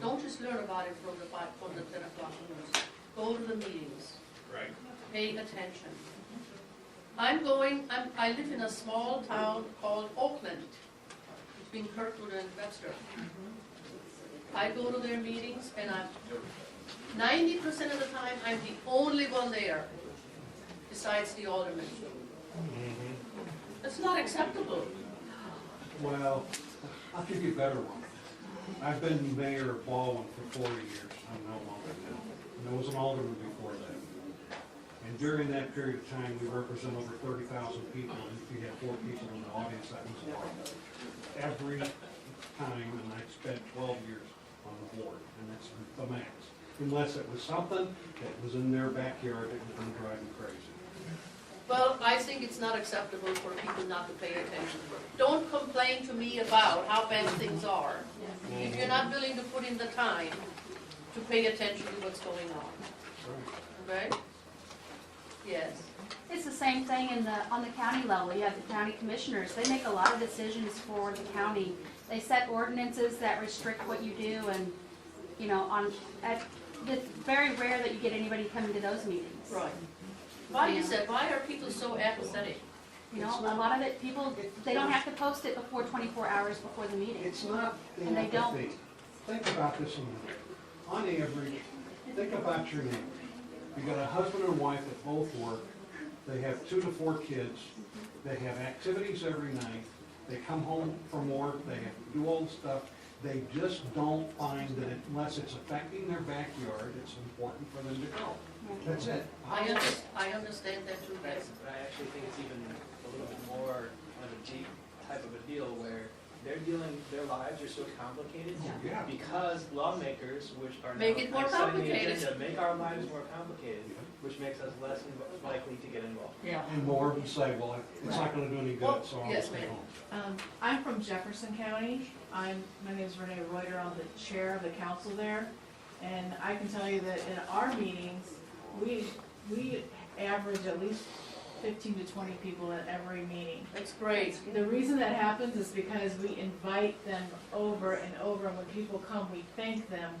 Don't just learn about it from the 10 o'clock news. Go to the meetings. Right. Pay attention. I live in a small town called Oakland, between Kirkwood and Webster. I go to their meetings, and 90% of the time, I'm the only one there, besides the alderman. That's not acceptable. Well, I'll give you a better one. I've been mayor of Baldwin for 40 years, I'm no longer now. And I was an alderman before that. And during that period of time, we represent over 30,000 people, and if you had 4 people in the audience, that was a lot. Every time, and I spent 12 years on the board, and that's the max. Unless it was something that was in their backyard that was going to drive them crazy. Well, I think it's not acceptable for people not to pay attention. Don't complain to me about how bad things are if you're not willing to put in the time to pay attention to what's going on. Okay? Yes. It's the same thing on the county level. You have the county commissioners. They make a lot of decisions for the county They set ordinances that restrict what you do, and, you know, it's very rare that you get anybody coming to those meetings. Right. Why is that? Why are people so apathetic? You know, a lot of it, people, they don't have to post it before 24 hours before the meeting. It's not the And they don't. apathy. Think about this a minute. On average, think about your neighbors. You got a husband and wife that both work. They have 2 to 4 kids. They have activities every night. They come home from work. They have to do all the stuff. They just don't find that unless it's affecting their backyard, it's important for them to go. That's it. I understand that too, Right, yes. but I actually think it's even a little bit more of a deep type of a deal where their lives are so complicated Yeah. because lawmakers, which are now Make it more like setting the complicated. agenda, make our lives more complicated, which makes us less likely to get involved. Yeah. And more would say, well, it's not gonna do any Well, good, so I'll yes, stay ma'am. home. I'm from Jefferson County. My name is Renee Reuter. I'm the chair of the council there. And I can tell you that in our meetings, we average at least 15 to 20 people at every meeting. That's great. The reason that happens is because we invite them over and over, and when people come, we thank them.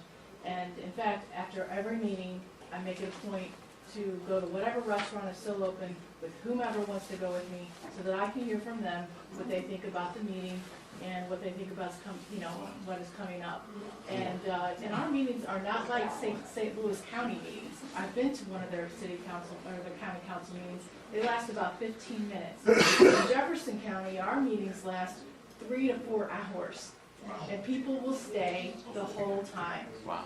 And in fact, after every meeting, I make it a point to go to whatever restaurant is still open with whomever wants to go with me, so that I can hear from them what they think about the meeting and what they think about, what is coming up. And our meetings are not like St. Louis County meetings. I've been to one of their city council, or their county council meetings. They last about 15 minutes. In Jefferson County, our meetings last 3 to 4 hours. And people will stay the whole time. Wow.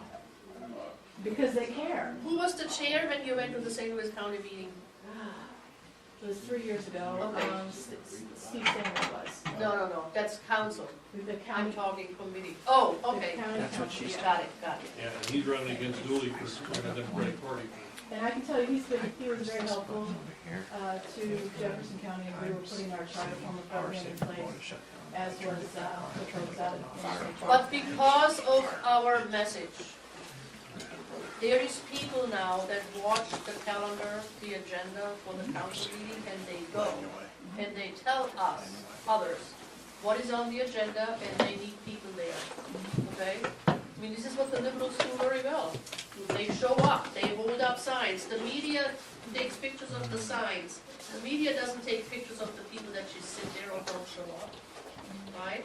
Because they care. Who was the chair when you went to the St. Louis County meeting? It was 3 years ago. Okay. Steve Samuel was. No, that's council. The I'm county, talking committee. Oh, the okay. county That's what council, she yeah. Got it. Yeah, and he's running against Dooley for the Democratic Party. And I can tell you, he was very helpful to Jefferson County, and we were putting our charter form of government in place, as was the folks out in St. Charles. But because of our message, there is people now that watch the calendar, the agenda for the council meeting, and they go, and they tell us, others, what is on the agenda, and they need people there, okay? I mean, this is what the liberals do very well. They show up, they hold up signs. The media takes pictures of the signs. The media doesn't take pictures of the people that just sit there or don't show up, right?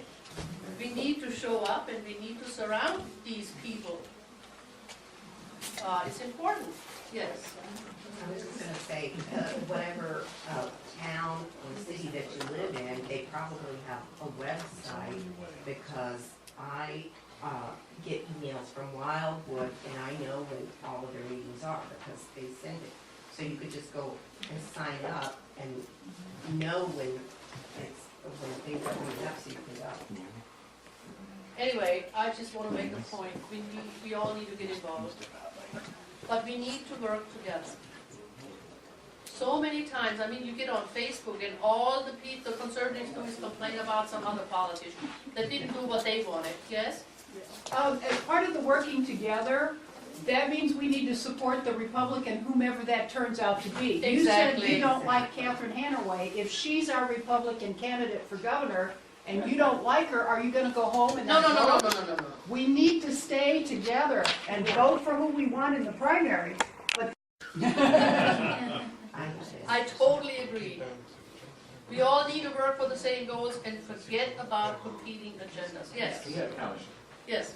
We need to show up, and we need to surround these people. It's important, yes. I was just gonna say, whatever town or city that you live in, they probably have a website, because I get emails from Wildwood, and I know when all of their meetings are, because they send it. So you could just go and sign up and know when things are coming up, so you can go. Anyway, I just want to make a point. We all need to get involved. But we need to work together. So many times, I mean, you get on Facebook and all the conservatives do is complain about some other politician that didn't do what they wanted, yes? As part of the working together, that means we need to support the Republican, whomever that turns out to be. You said Exactly. you don't like Catherine Hanaway. If she's our Republican candidate for governor, and you don't like her, are you gonna go home and No. not vote? We need to stay together and vote for who we want in the primary, but I totally agree. We all need to work for the same goals and forget about competing agendas. Yes, yes.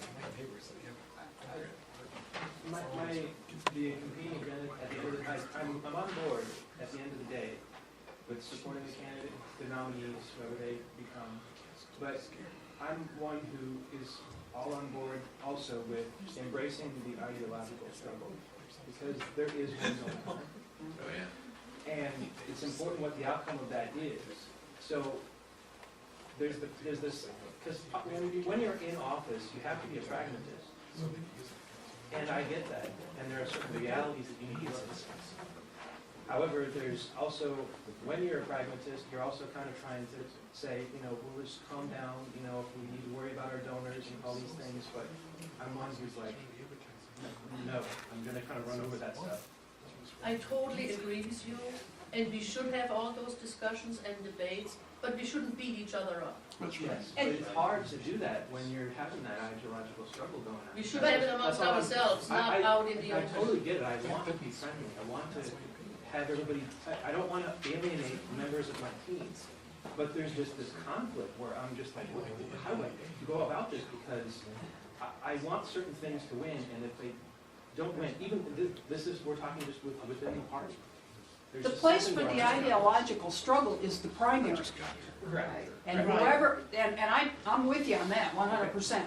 The competing agenda, at the end of the day, I'm on board at the end of the day with supporting the candidate, the nominees, whoever they become. But I'm one who is all on board also with embracing the ideological struggle, because there is one going on. And it's important what the outcome of that is. So there's this, because when you're in office, you have to be a pragmatist. And I get that, and there are certain realities that you need to discuss. However, there's also, when you're a pragmatist, you're also kind of trying to say, we'll just calm down, if we need to worry about our donors and all these things, but I'm one who's like, no, I'm gonna kind of run over that stuff. I totally agree with you, And we should have all those discussions and debates, but we shouldn't beat each other up. Yes, but it's hard to do that when you're having that ideological struggle going on. We should have it amongst ourselves, not out in the I open. totally get it, I want to be friendly, I want to have everybody, I don't want to alienate members of my team. But there's just this conflict where I'm just like, how do I go about this? Because I want certain things to win, and if they don't win, even, this is, we're talking just within the party. There's The just place for something the going on. ideological struggle is the primary. Correct. And Right. whoever, and I'm with you on that, 100%.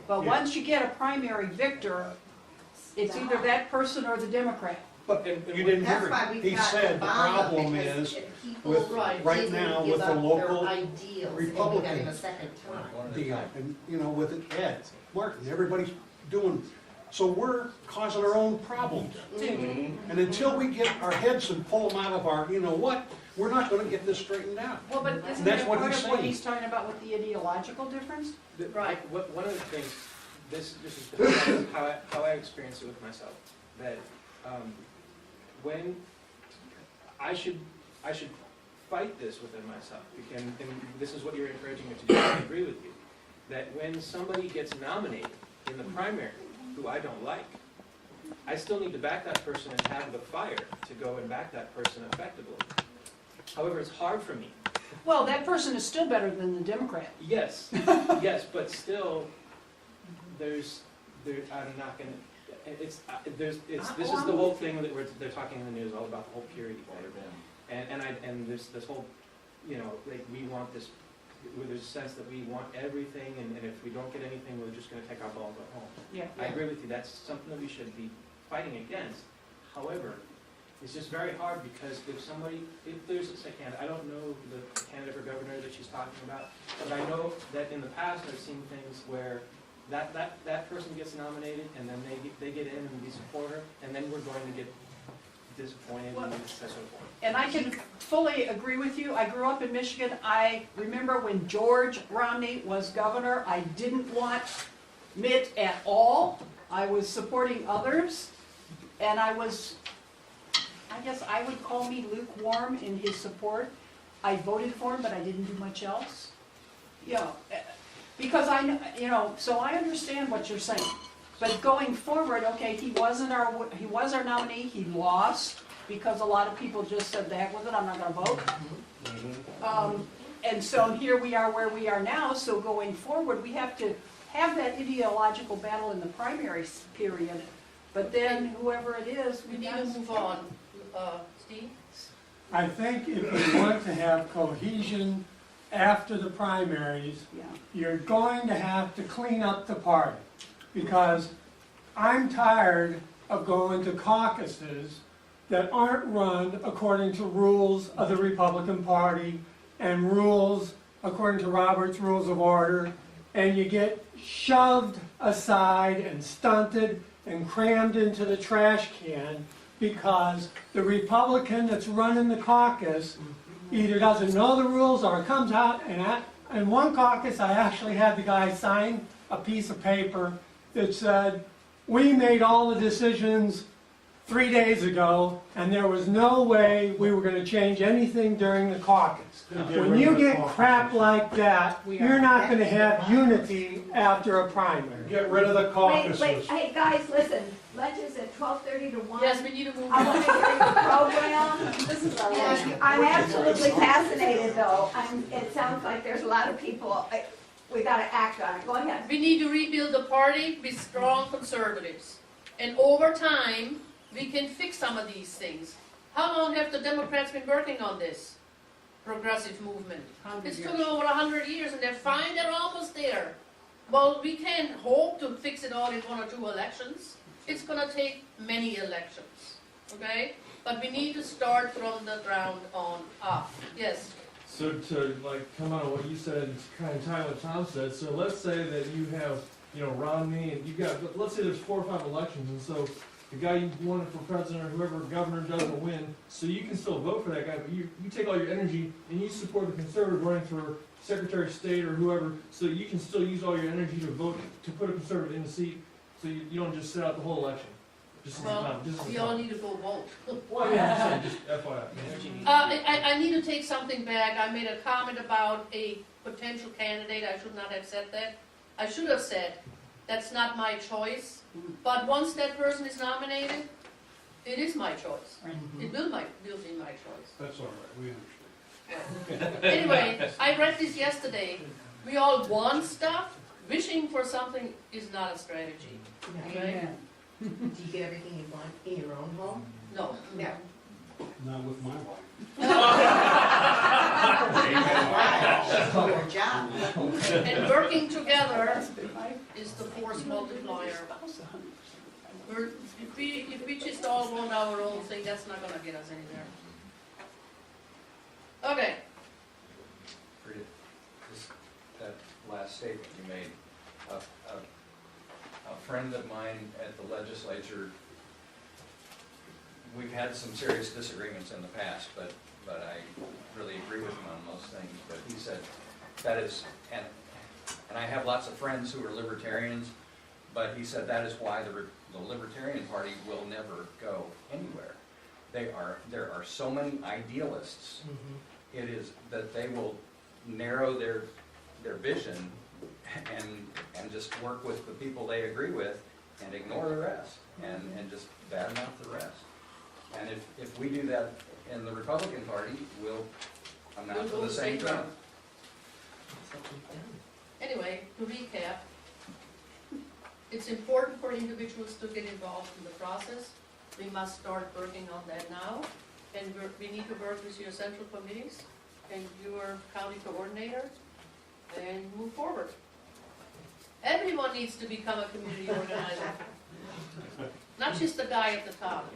But once you get a primary victor, it's either that person or the Democrat. But you didn't hear That's why it. we've He got said the Obama, problem because is people with, Right. right didn't now give with the up their local ideals, and we got him Republican a second time. deal. And, you know, with Ed, Martin, everybody's doing, so we're causing our own problems. And until we get our heads and pull them out of our, you know what, we're not gonna get this straightened out. Well, but isn't That's that what part he's of what saying. he's talking about with the ideological difference? Right. One of the things, this is how I experience it with myself, that when I should fight this within myself, and this is what you're encouraging me to do, I agree with you, that when somebody gets nominated in the primary, who I don't like, I still need to back that person and have the fire to go and back that person effectively. However, it's hard for me. Well, that person is still better than the Democrat. Yes, yes, but still, I'm not gonna, this is the whole thing that they're talking in the news, all about the whole purity thing. And there's this whole, you know, like, we want this, there's a sense that we want everything, and if we don't get anything, we're just gonna take our ball and go home. Yeah. I agree with you, that's something that we should be fighting against. However, it's just very hard, because if there's a candidate, I don't know the candidate for governor that she's talking about, but I know that in the past I've seen things where that person gets nominated, and then they get in and we support her, and then we're going to get disappointed and so forth. And I can fully agree with you. I grew up in Michigan. I remember when George Romney was governor, I didn't want Mitt at all. I was supporting others, and I guess I would call me lukewarm in his support. I voted for him, but I didn't do much else. You know, because so I understand what you're saying. But going forward, okay, he was our nominee, he lost, because a lot of people just said, the heck with it, I'm not gonna vote. And so here we are where we are now, so going forward, we have to have that ideological battle in the primary period, but then whoever it is, We need to move on. Steve? I think if you want to have cohesion after the primaries, Yeah. you're going to have to clean up the party. Because I'm tired of going to caucuses that aren't run according to rules of the Republican Party and rules according to Robert's Rules of Order, and you get shoved aside and stunted and crammed into the trash can because the Republican that's running the caucus either doesn't know the rules or comes out, and in one caucus I actually had the guy sign a piece of paper that said, we made all the decisions 3 days ago, and there was no way we were going to change anything during the caucus. When you get crap like that, you're not going to have unity after a primary. Get rid of the caucuses. Wait, hey, guys, listen, lunch is at 12:30 to 1. Yes, we need to move I on. want to hear the program. This is our And I'm absolutely fascinated, though. It sounds like there's a lot of people, we gotta act on it. Go ahead. We need to rebuild the party with strong conservatives. And over time, we can fix some of these things. How long have the Democrats been working on this progressive movement? It's took over 100 years, and they're fine, they're almost there. Well, we can't hope to fix it all in 1 or 2 elections. It's gonna take many elections, okay? But we need to start from the ground on up. Yes? So to come out of what you said, and kind of tie what Tom said, so let's say that you have, Romney, and you've got, let's say there's 4 or 5 elections, and so the guy you wanted for president or whoever governor doesn't win, so you can still vote for that guy, but you take all your energy and you support the conservative running for Secretary of State or whoever, so you can still use all your energy to vote, to put a conservative in the seat, so you don't just sit out the whole election. Just as a Well, comment, just as a we all comment. need to go vote. Well, yeah, just FYI. I need to take something back. I made a comment about a potential candidate. I should not have said that. I should have said, that's not my choice. But once that person is nominated, it is my choice. It will be my choice. That's all right, we understand. Anyway, I read this yesterday. We all want stuff. Wishing for something is not a strategy. Right? Do you get everything you want in your own home? No. No. Not with my wife. She's doing her job. And working together is the force multiplier. If we just all want our own thing, that's not gonna get us anywhere. Okay. Just that last statement you made, a friend of mine at the legislature, we've had some serious disagreements in the past, but I really agree with him on most things, but he said that is, and I have lots of friends who are libertarians, but he said that is why the Libertarian Party will never go anywhere. There are so many idealists. It is that they will narrow their vision and just work with the people they agree with and ignore the rest and just badmouth the rest. And if we do that in the Republican Party, we'll amount to the same thing. Anyway, to recap, it's important for individuals to get involved in the process. We must start working on that now. And we need to work with your central committees and your county coordinator and move forward. Everyone needs to become a community organizer. Not just the guy at the top.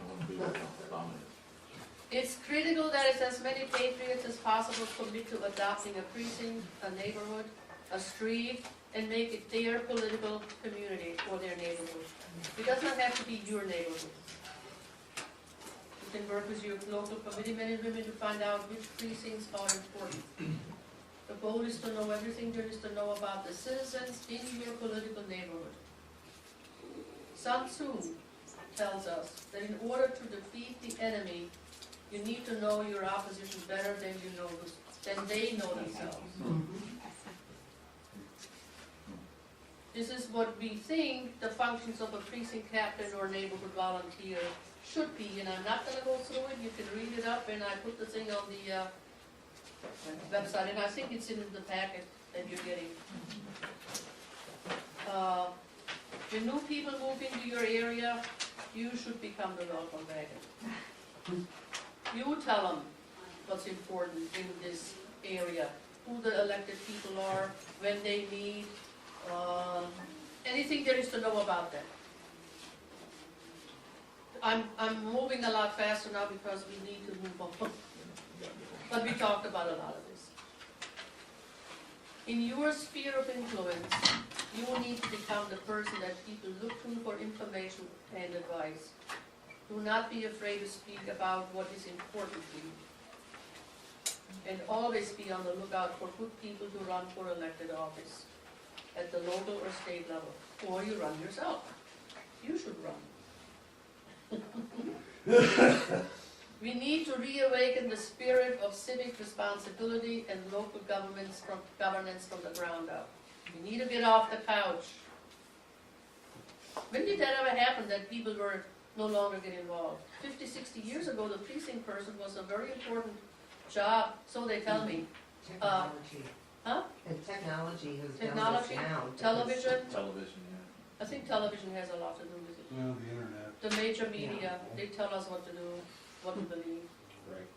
It's critical that it's as many patriots as possible commit to adopting a precinct, a neighborhood, a street, and make it their political community or their neighborhood. It does not have to be your neighborhood. You can work with your local committee men and women to find out which precincts are important. The goal is to know everything there is to know about the citizens in your political neighborhood. Sun Tzu tells us that in order to defeat the enemy, you need to know your opposition better than they know themselves. This is what we think the functions of a precinct captain or neighborhood volunteer should be, and I'm not going to go through it. You can read it up, and I put the thing on the website, and I think it's in the packet that you're getting. When new people move into your area, you should become the welcome wagon. You tell them what's important in this area, who the elected people are, when they meet, anything there is to know about them. I'm moving a lot faster now because we need to move on. But we talked about a lot of this. In your sphere of influence, you need to become the person that people look to for information and advice. Do not be afraid to speak about what is important to you. And always be on the lookout for good people to run for elected office at the local or state level. Or you run yourself. You should run. We need to reawaken the spirit of civic responsibility and local governance from the ground up. We need to get off the couch. When did that ever happen, that people were no longer get involved? 50, 60 years ago, the precinct person was a very important job, so they tell me. Technology. Huh? And technology has Technology, done this now. television. Television, yeah. I think television has a lot to do with it. Well, the internet. The major media, they tell us what to do, what to believe. Right.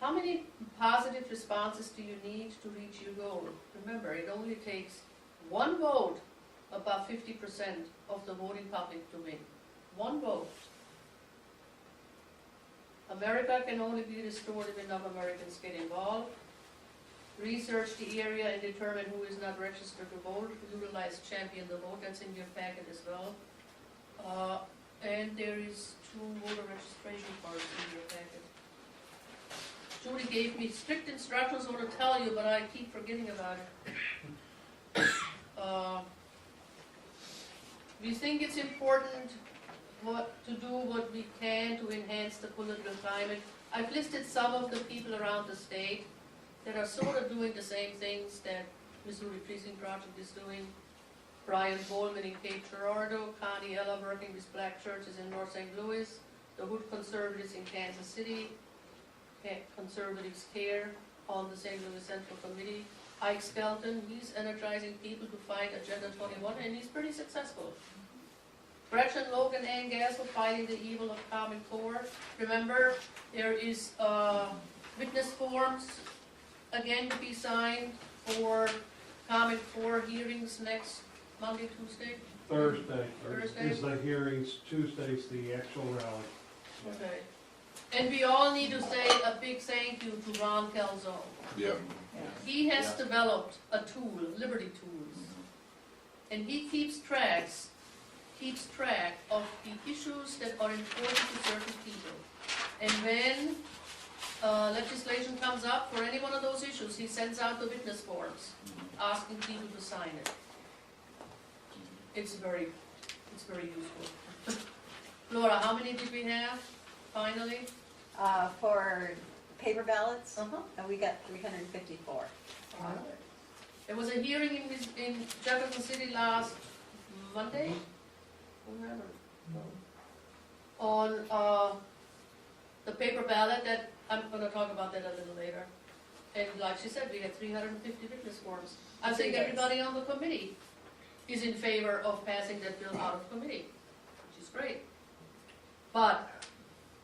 How many positive responses do you need to reach your goal? Remember, it only takes one vote above 50% of the voting public to win. One vote. America can only be restored if enough Americans get involved. Research the area and determine who is not registered to vote. Utilize Champion the Vote, that's in your packet as well. And there is 2 voter registration cards in your packet. Judy gave me strict instructions what to tell you, but I keep forgetting about it. We think it's important to do what we can to enhance the political climate. I've listed some of the people around the state that are sort of doing the same things that Missouri Precinct Project is doing. Brian Bowman in Cape Girardeau, Connie Ella working with black churches in North St. Louis, the Hood Conservatives in Kansas City, Conservatives Care on the St. Louis Central Committee. Ike Skelton, he's energizing people to fight Agenda 21, and he's pretty successful. Gretchen Logan and Gassel fighting the evil of Common Core. Remember, there is witness forms again to be signed for Common Core hearings next Monday, Tuesday? Thursday is the hearings, Tuesday's the actual rally. Okay. And we all need to say a big thank you to Ron Calzone. Yep. He has developed a tool, Liberty Tools, and he keeps track of the issues that are important to certain people. And when legislation comes up for any one of those issues, he sends out the witness forms, asking people to sign it. It's very useful. Laura, how many did we have, finally? For paper ballots, we got 354. There was a hearing in Jefferson City last Monday, on the paper ballot that, I'm going to talk about that a little later. And like she said, we had 350 witness forms. I think everybody on the committee is in favor of passing that bill out of committee, which is great. But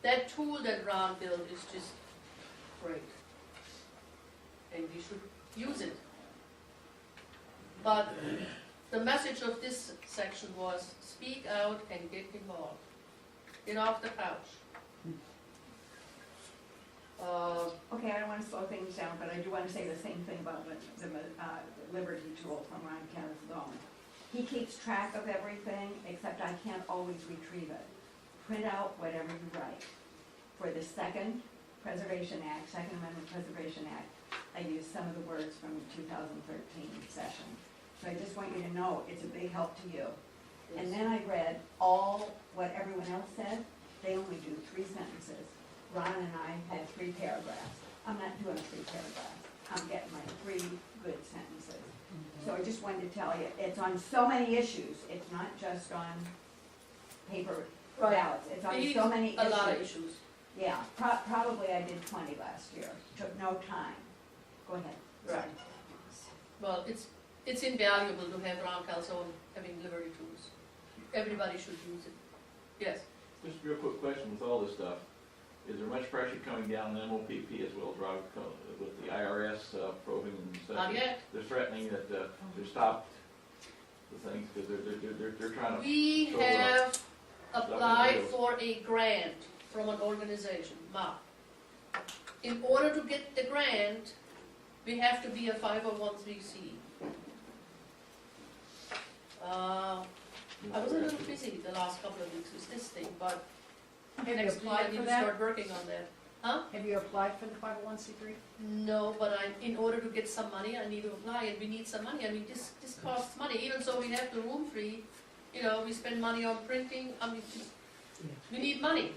that tool that Ron built is just great. And we should use it. But the message of this section was speak out and get involved. Get off the couch. Okay, I don't want to slow things down, but I do want to say the same thing about the Liberty tool from Ron Calzone. He keeps track of everything, except I can't always retrieve it. Print out whatever you write. For the Second Preservation Act, Second Amendment Preservation Act, I used some of the words from the 2013 session. So I just want you to know it's a big help to you. And then I read all what everyone else said. They only do 3 sentences. Ron and I had 3 paragraphs. I'm not doing 3 paragraphs. I'm getting my 3 good sentences. So I just wanted to tell you, it's on so many issues. It's not just on paper ballots. It's on so many issues. A lot of issues. Yeah, probably I did 20 last year. Took no time. Go ahead. Right. Well, it's invaluable to have Ron Calzone having Liberty Tools. Everybody should use it. Yes? Just a real quick question with all this stuff. Is there much pressure coming down the MOPP as well as with the IRS probing and stuff? Not yet. They're threatening that to stop the things because they're trying to. We have applied for a grant from an organization, MOPP. In order to get the grant, we have to be a 501c. I was a little busy the last couple of weeks with this thing, but Have you next week I applied need for to that? start working on that. Huh? Have you applied for the 501c3? No, but in order to get some money, I need to apply, and we need some money. I mean, this costs money, even so we have the room free, we spend money on printing, we need money.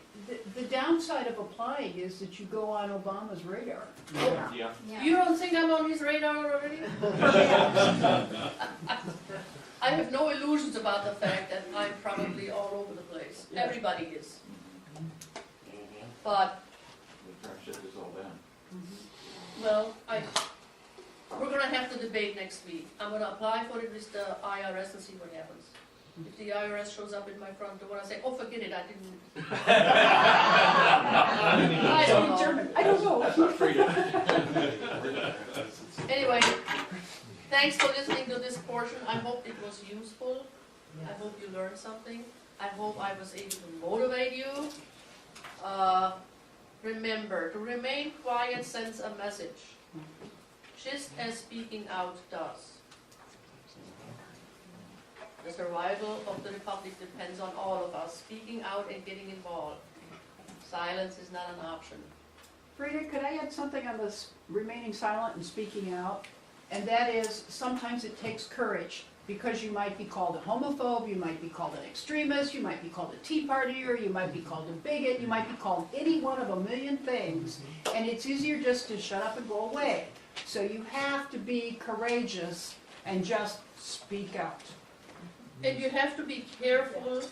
The downside of applying is that you go on Obama's radar. Yeah. You don't think I'm on his radar already? I have no illusions about the fact that I'm probably all over the place. Everybody is. But, We're trying to shut this all down. well, we're gonna have to debate next week. I'm gonna apply for it with the IRS and see what happens. If the IRS shows up in my front door, I say, oh, forget it, I didn't. I don't know. I don't know. That's not freedom. Anyway, thanks for listening to this portion. I hope it was useful. I hope you learned something. I hope I was able to motivate you. Remember, to remain quiet sends a message, just as speaking out does. The survival of the Republic depends on all of us speaking out and getting involved. Silence is not an option. Frida, could I add something on this remaining silent and speaking out? And that is, sometimes it takes courage Because you might be called a homophobe, you might be called an extremist, you might be called a tea partier, you might be called a bigot, you might be called any one of a million things, and it's easier just to shut up and go away. So you have to be courageous and just speak out. And you have to be careful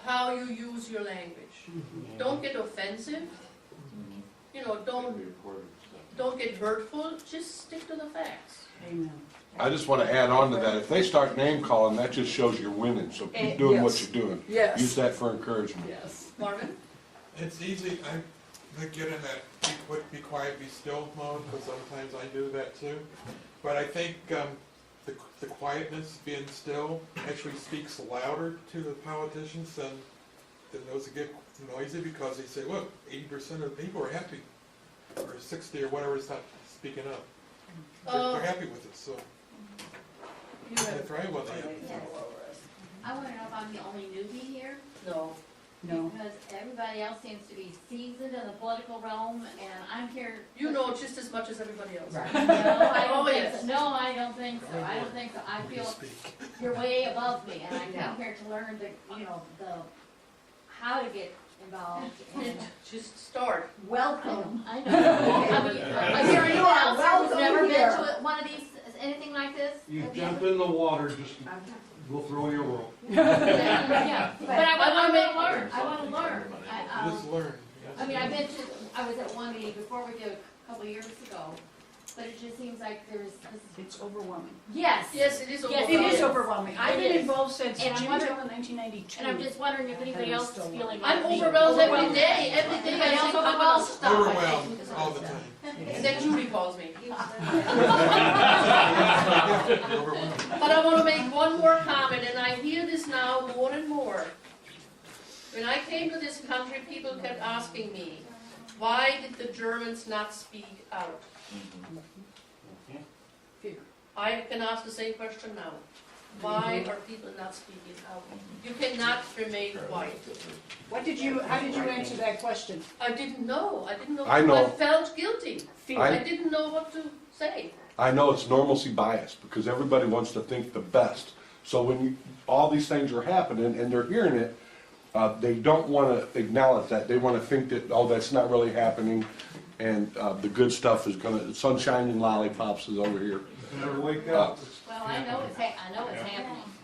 how you use your language. Don't get offensive. You know, don't get hurtful. Just stick to the facts. Amen. I just want to add on to that. If they start name calling, that just shows you're winning. So keep doing what you're doing. Yes. Use that for encouragement. Yes. Marvin? It's easy, I get in that be quiet, be still mode, because sometimes I do that too. But I think the quietness, being still, actually speaks louder to the politicians than those that get noisy, because they say, look, 80% of the people are happy, or 60 or whatever is not speaking up. They're happy with it, so that's right. Well, I want to know if I'm the only newbie here, No. No. because everybody else seems to be seasoned in the political realm, and I'm here. You know just as much as everybody else. No, I Oh, don't think yes. so. No, I don't think so. I don't think so. I feel you're way above me, and I Yeah. came here to learn how to get involved and Just start. welcome. I know. I mean, is there anyone else here who's never been to one of these, anything like this? You Have jump in the water, just, we'll throw you a rope. Yeah, but I want to learn. I want to learn. Just learn. I mean, I was at one meeting before we did a couple of years ago, but it just seems like It's overwhelming. yes. Yes, it is Yes, overwhelming. It is overwhelming. I've been It is. involved since And I'm June wondering- 1992. And I'm just wondering if anybody And I'm else is still feeling I'm like me. overwhelmed every day. Every day I Anybody else think I'm gonna overwhelmed? stop. Overwhelmed all the time. And then Judy calls me. Overwhelmed. But I want to make one more comment, and I hear this now more and more. When I came to this country, people kept asking me, why did the Germans not speak out? I can ask the same question now. Why are people not speaking out? You cannot remain quiet. How did you answer that question? I didn't know. I know. I felt guilty. Fear. I didn't know what to say. I know it's normalcy bias because everybody wants to think the best. So when all these things are happening and they're hearing it, they don't want to acknowledge that. They want to think that, oh, that's not really happening, and the good stuff is going to, sunshine and lollipops is over here. Better wake up. Well, I know it's happening.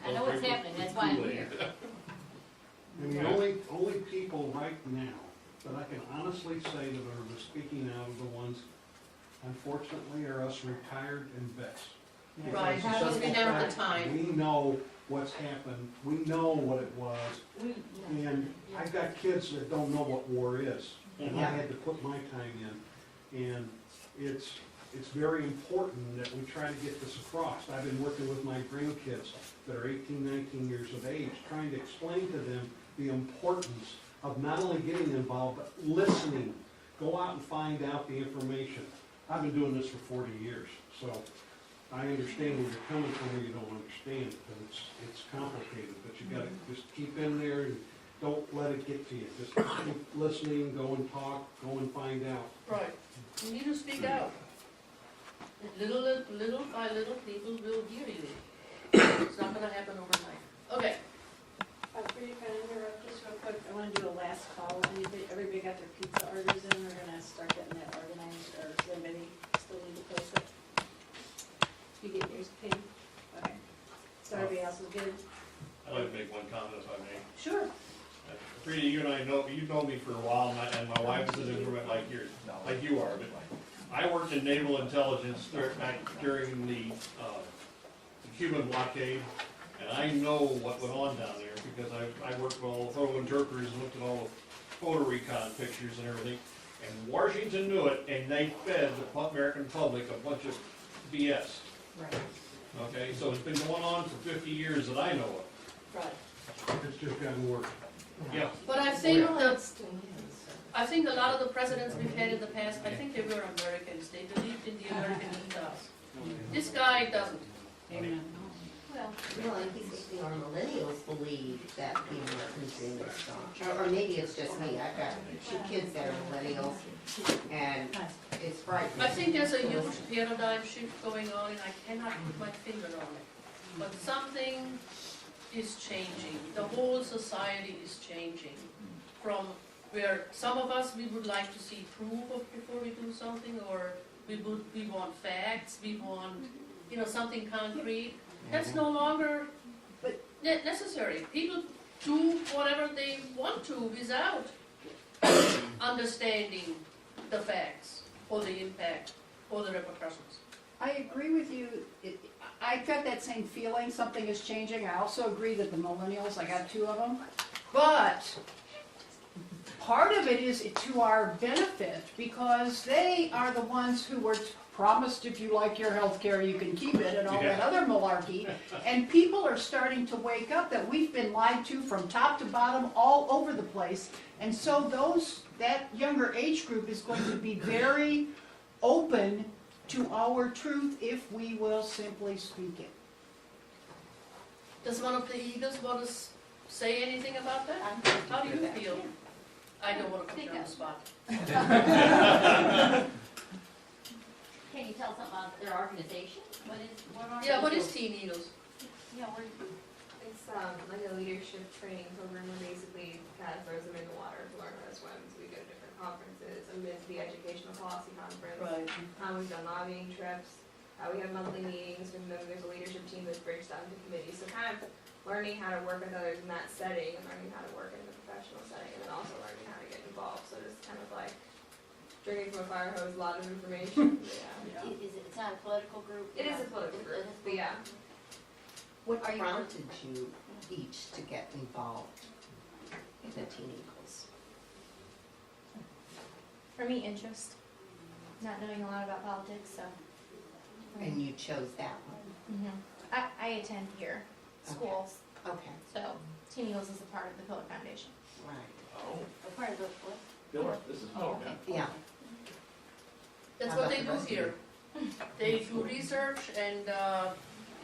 I know it's happening. That's why I'm here. And the only people right now that I can honestly say that are speaking out of the ones, unfortunately, are us retired and vets. Right, because we never had the time. We know what's happened, we know what it was, and I've got kids that don't know what war is, and I had to put my time in, and it's very important that we try to get this across. I've been working with my grandkids that are 18, 19 years of age, trying to explain to them the importance of not only getting involved, but listening. Go out and find out the information. I've been doing this for 40 years, so I understand where you're coming from, where you don't understand, because it's complicated, but you gotta just keep in there and don't let it get to you. Just keep listening, go and talk, go and find out. Right. You need to speak out. Little by little, people will hear you. It's not gonna happen overnight. Okay. Before you kind of interrupt just real quick, I want to do a last call. Everybody got their pizza orders in, we're gonna start getting that organized, or does anybody still need to post it? You get yours paid? Okay. So everybody else is good? I'd like to make one comment if I may. Sure. Frida, you and I know, you've known me for a while, and my wife is an informant like you are, but I worked in naval intelligence back during the Cuban blockade, and I know what went on down there, because I worked with all the photo interpreters and looked at all the photo recon pictures and everything, and Washington knew it, and they fed the American public a bunch of BS. Right. Okay, so it's been going on for 50 years that I know of. Right. It's just gotten worse. Yeah. But I think a lot of the presidents we've had in the past, I think they were Americans. They believed in the American ethos. This guy doesn't. Amen. Well, and our millennials believe that the American dream is gone. Or maybe it's just me. I've got 2 kids that are millennials, and it's frightening. I think there's a huge paradigm shift going on, and I cannot put my finger on it. but something is changing. The whole society is changing from where some of us, we would like to see proof of before we do something, or we want facts, we want, something concrete. That's no longer necessary. People do whatever they want to without understanding the facts, or the impact, or the repercussions. I agree with you. I've got that same feeling, something is changing. I also agree that the millennials, I got 2 of them. But part of it is to our benefit, because they are the ones who were promised if you like your health care, you can keep it, and all that other malarkey. And people are starting to wake up that we've been lied to from top to bottom all over the place. And so that younger age group is going to be very open to our truth if we will simply speak it. Does one of the Eagles want to say anything about that? How do you feel? I don't want to put you on the spot. Can you tell something about their organization? What is Teen Eagles? It's like a leadership training program where basically kind of throws them in the water to learn how to swim. So we go to different conferences, amidst the educational policy conference. Right. We've done lobbying trips. We have monthly meetings, and then there's a leadership team that's breaks down to committees. So kind of learning how to work with others in that setting, and learning how to work in the professional setting, and then also learning how to get involved. So it's kind of like drinking from a fire hose, a lot of information. It's not a political group? It is a political group, but yeah. What prompted you each to get involved in the Teen Eagles? For me, interest. Not knowing a lot about politics, so. And you chose that one? I attend here, schools. Okay. So, Teen Eagles is a part of the Pillar Foundation. Right. Oh. A part of the what? Pillar, this is. Okay. Yeah. That's How what about they the do rest of here. They do research and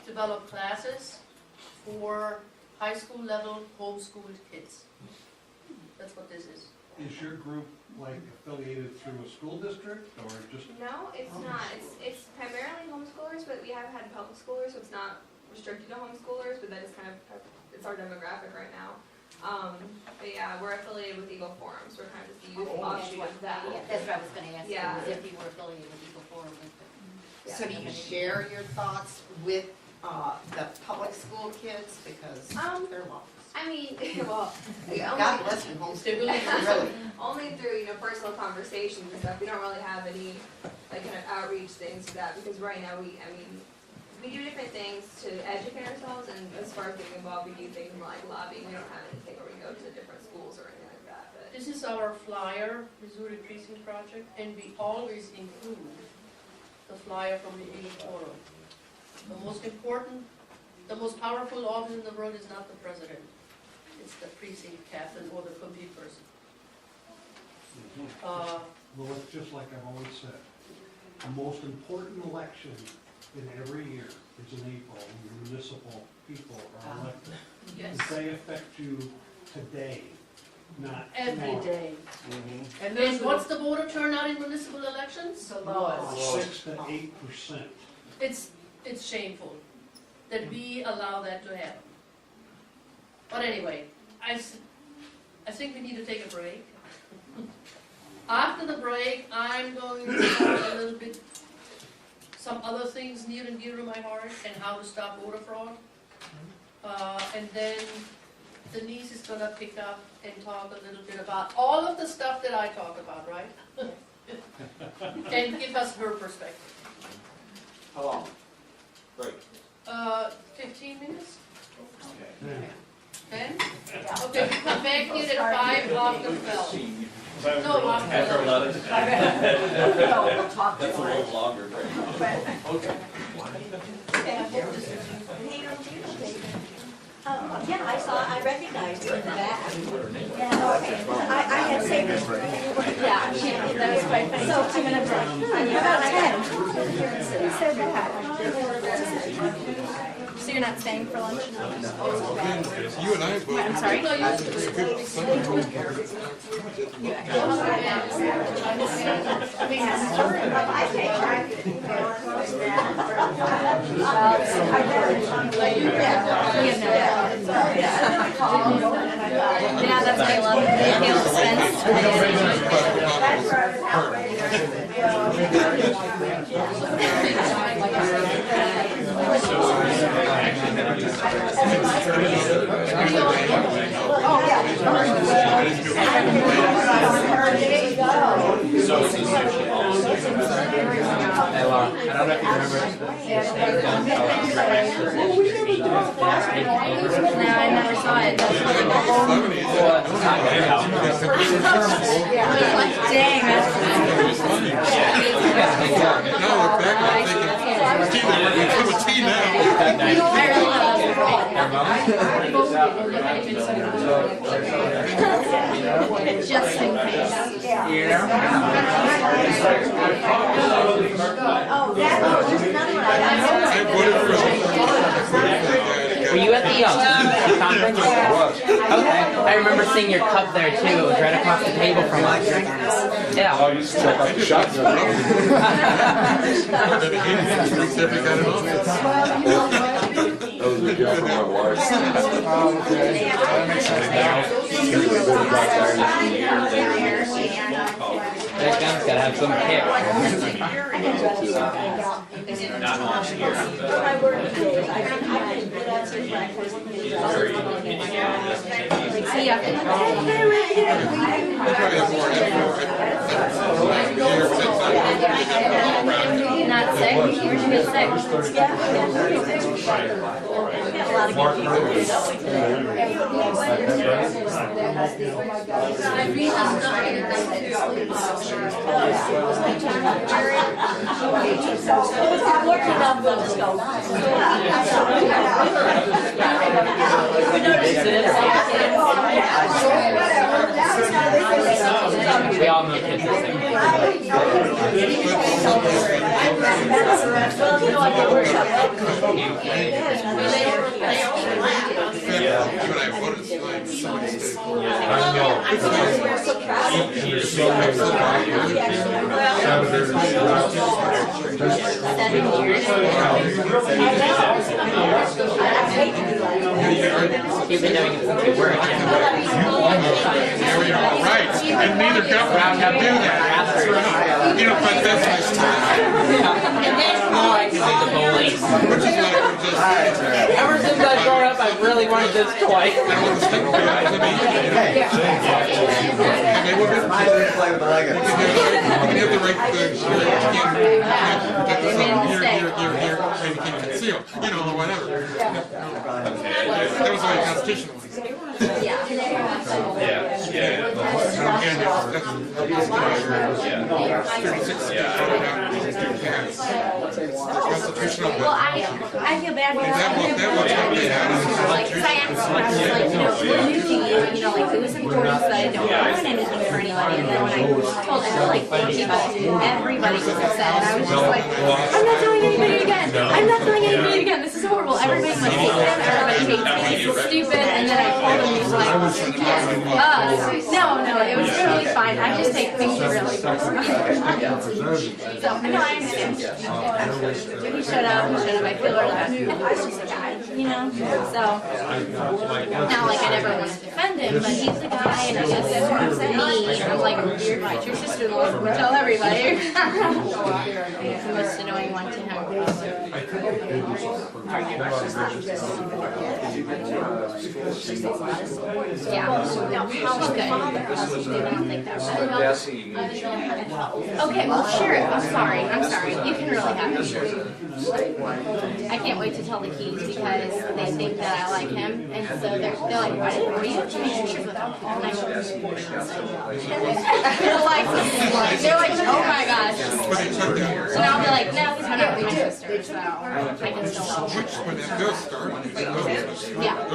develop classes for high school level homeschooled kids. That's what this is. Is your group like affiliated through a school district or just? No, it's not. It's primarily homeschoolers, but we have had public schoolers, so it's not restricted to homeschoolers, but that is kind of, it's our demographic right now. But yeah, we're affiliated with Eagle Forums. We're kind of just the youth offshoot of that. Yeah, that's what I was gonna ask you, Yeah. was if you were affiliated with Eagle Forum. So do you share your thoughts with the public school kids, because they're lost? I mean, well, God bless them, homeschool, only through, personal conversations and stuff. We don't really have any, like, kind of outreach things to that, because right now we do different things to educate ourselves, and as far as being involved, we do things more like lobbying. We don't have anything where we go to the different schools or anything like that. But This is our flyer, Missouri Precinct Project, and we always include the flyer from the Eagle Forum. The most important, the most powerful office in the world is not the president. It's the precinct captain or the committee person. Well, it's just like I've always said, the most important election in every year is in April, when your municipal people are elected. Yes. They affect you today, not Every tomorrow. day. And And what's the voter turnout in municipal elections? The lowest. 6 to 8%. It's shameful that we allow that to happen. But anyway, I think we need to take a break. After the break, I'm going to talk a little bit, some other things near and dear to my heart, and how to stop voter fraud. And then Denise is gonna pick up and talk a little bit about all of the stuff that I talk about, right? And give us her perspective. How long? Break. 15 minutes? Okay. 10? Okay, we come back here at 5 after 12. No, after 11. We'll talk to That's a little longer break. Okay. I recognized you in the back. Yeah, okay. I had saved this. Yeah, that was quite funny. So I'm gonna break. About 10. Who said that? See, You're not staying for lunch? You and I will. I'm sorry? It's a good Sunday. Yeah, that's what I love. Hey, Laura, I don't know if you remember No, I never saw it. Dang, that's Now I look back and I'm thinking, it's a tea just in case. Were you at the conference? Okay. I remember seeing your cup there too. It was right across the table from us. Yeah. Oh, you used to check out the shotgun. That was a gift from my wife. Oh, okay. That makes sense That gun's gotta have some kick. Not on here. See ya. Not sick? Where'd you get sick? We all know kids are You've been doing it since you were a kid. Right, and neither government can do that. You know, but that's Oh, I can see the police. Ever since I grew up, I've really wanted this toy. You know, whatever. That was like constitutional. Well, I feel bad because I asked like, we're new to you, like, it was important that I don't ruin anything for anybody. And then when I told like 4 people, everybody was upset. And I was just like, I'm not telling anybody again. I'm not telling anybody again. This is horrible. Everybody must hate him. Everybody hates me. This is stupid. And then I told him, he was like, no, it was totally fine. I just take things really personally. So, no, I understand. He showed up. I feel really bad. He's just a guy, you know? So, not like I never want to defend him, but he's a guy, and I guess that's what I'm saying. I'm like, you're my true sister-in-law, so we tell everybody. It's the most annoying one to have. Yeah, no, how's good? They don't think that way. Okay, well, sure, I'm sorry. You can really have it. I can't wait to tell the keys because they think that I like him, and so they're like, what do you have to make pictures without keys? And I go, they're like, oh my gosh. And I'll be like, no, he's not my sister, so I can still love him. When that bill starts, Yeah.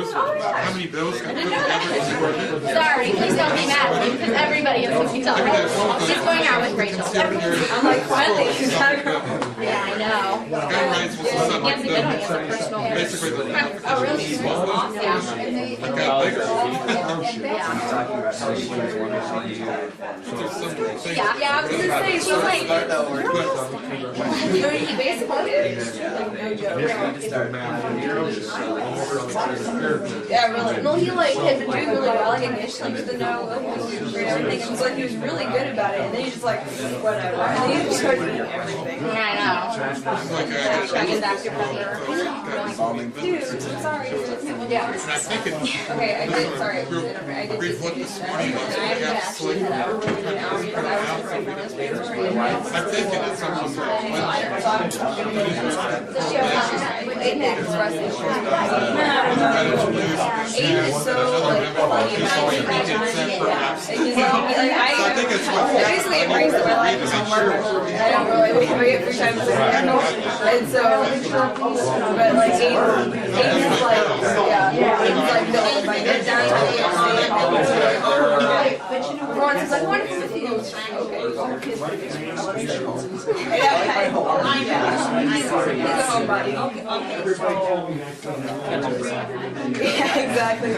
how many bills can you put together? Sorry, please don't be mad because everybody is looking to She's going out with Rachel. I'm like, finally, she's not a girl. Yeah. I know. Skyride's was something He like has a good one, he has a the, personal. basically the. Oh, really? Yeah. It got bigger. Yeah, yeah, I was gonna say, she's like, you're almost done. He basically is. Yeah, really. No, he like had been doing really well like initially, but then now like, he was great at everything, and he's like he was really good about it, and then he just like whatever, and then he just started doing everything. I know. Gotta get back to brother. Dude, I'm sorry. Yeah. Okay, I did. Sorry, I did. Brief look this morning, I actually had a really good hour because I was just reading this paper. I'm thinking it's something. Apex wrestling. Aiden is so like funny about it. I think it's basically embrace my life as homework. I don't really forget free time, and so, but like Aiden's like, yeah, Aiden's like the only like they're down to everyone is like wonderful with you. He's a homebody. Yeah, exactly.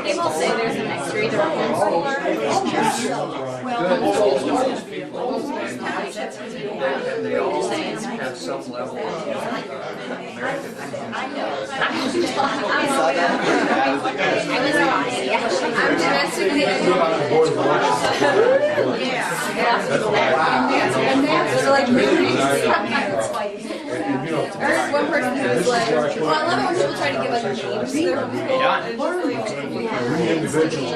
They will say there's a mix. You're either a homeschooler Have some level of I know. I'm domestically so like there's one person who was like, well, I love it when people try to give like names to their homeschool.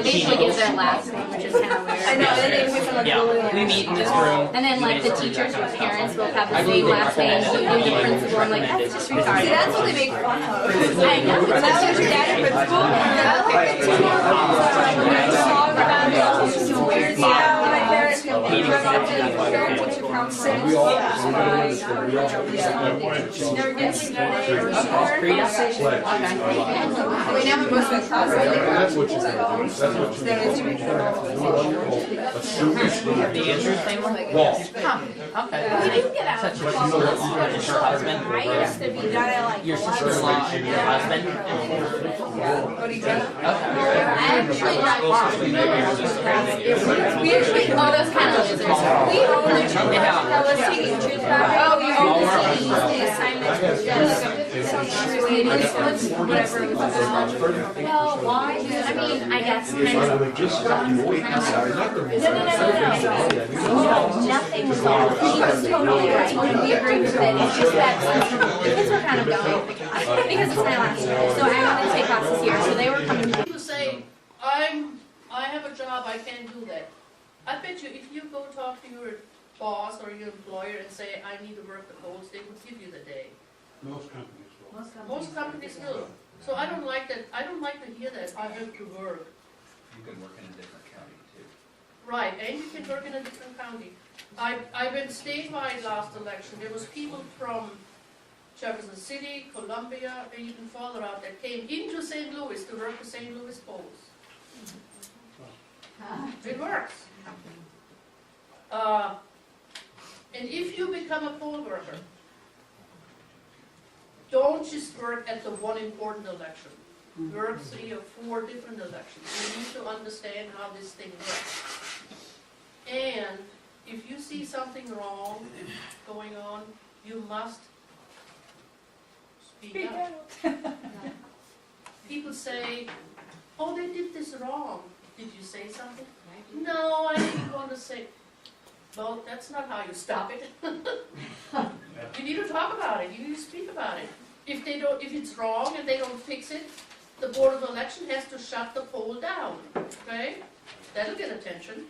They usually give their last name, which is kind of weird. I know, and then they went from like Yeah, we meet in this room. And then like the teachers or parents will have the same last name, so you do the principal, I'm like, that's just retarded. See, that's what they make fun of. I know. That's what your dad and principal. Yeah, when my parents teacher conference. Never gets we never go to class. That's what you do. The Andrews family? Okay. We do get out. Such a your husband? I used to be done at like Your sister-in-law and your husband? What do you do? I actually drive farms. We usually own those kind of losers. We own the truck. Now let's take the truth back. Oh, we own the assignment. Whatever it was about. Well, why? I mean, I guess kind of. No, nothing was wrong. She was totally right. We agreed with it. It's just that the kids were kind of going because it's my last year. So I wanted to take classes here. So they were coming to People say, I have a job, I can't do that. I bet you if you go talk to your boss or your employer and say, I need to work the polls, they would give you the day. Most companies will. Most companies do. So I don't like that, I don't like to hear that, I have to work. You can work in a different county too. Right, and you can work in a different county. I went statewide last election, there was people from Jefferson City, Columbia, and even further out that came into St. Louis to work the St. Louis polls. It works. And if you become a poll worker, don't just work at the one important election. Work 3 or 4 different elections. You need to understand how this thing works. And if you see something wrong going on, you must speak out. People say, oh, they did this wrong. Did you say something? No, I didn't want to say. Well, that's not how you stop it. You need to talk about it. You need to speak about it. If it's wrong and they don't fix it, the Board of Election has to shut the poll down. Okay? That'll get attention.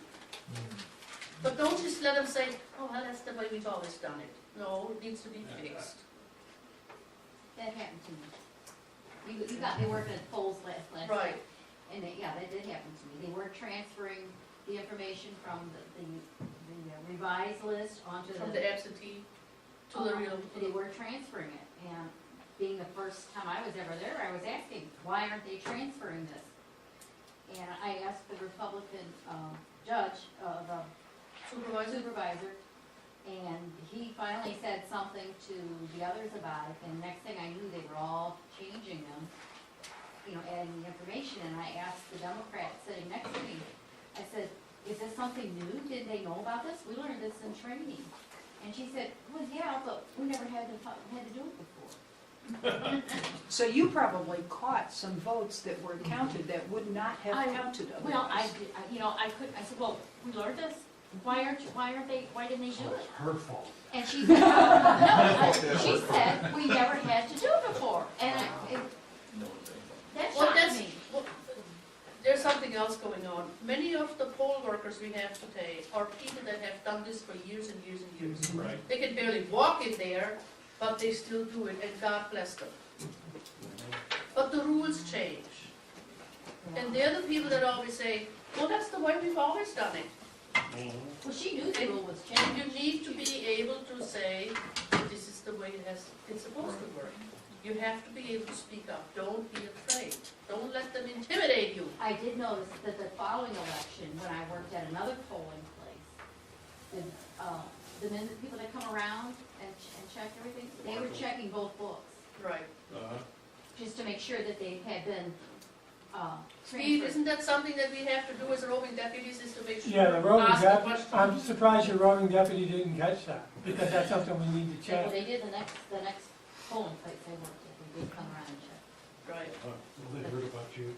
But don't just let them say, oh, well, that's the way we've always done it. No, it needs to be fixed. That happened to me. They worked at polls last Right. year. And that did happen to me. They were transferring the information from the revised list onto From the absentee to the real. They were transferring it, and being the first time I was ever there, I was asking, why aren't they transferring this? and I asked the Republican, judge, the supervisor, and he finally said something to the others about it, and next thing I knew, they were all changing them, adding the information, and I asked the Democrat sitting next to me, I said, is this something new? Did they know about this? We learned this in training. And she said, well, yeah, but we never had to do it before. So you probably caught some votes that were counted that would not have counted otherwise. Well, I said, well, we learned this. Why didn't they do So it? it's her fault. And she said, no, she said, we never had to do it before. And that shocked me. There's something else going on. Many of the poll workers we have today are people that have done this for years and years and years. Right. They can barely walk in there, but they still do it, and God bless them. But the rules change. And they're the people that always say, well, that's the way we've always done it. Well, she knew the rule was changed. And you need to be able to say, this is the way it's supposed to work. You have to be able to speak up. Don't be afraid. Don't let them intimidate you. I did notice that the following election, when I worked at another polling place, the people that come around and check everything, they were checking both books, Right. just to make sure that they had been Steve, transferred. isn't that something that we have to do as roving deputies, is to make sure? Yeah, the roving ask the deputy, question? I'm surprised your roving deputy didn't catch that, because that's something we need to Well, check. they did the next polling place they worked at, they did come around and check. Right. Well, they heard about you.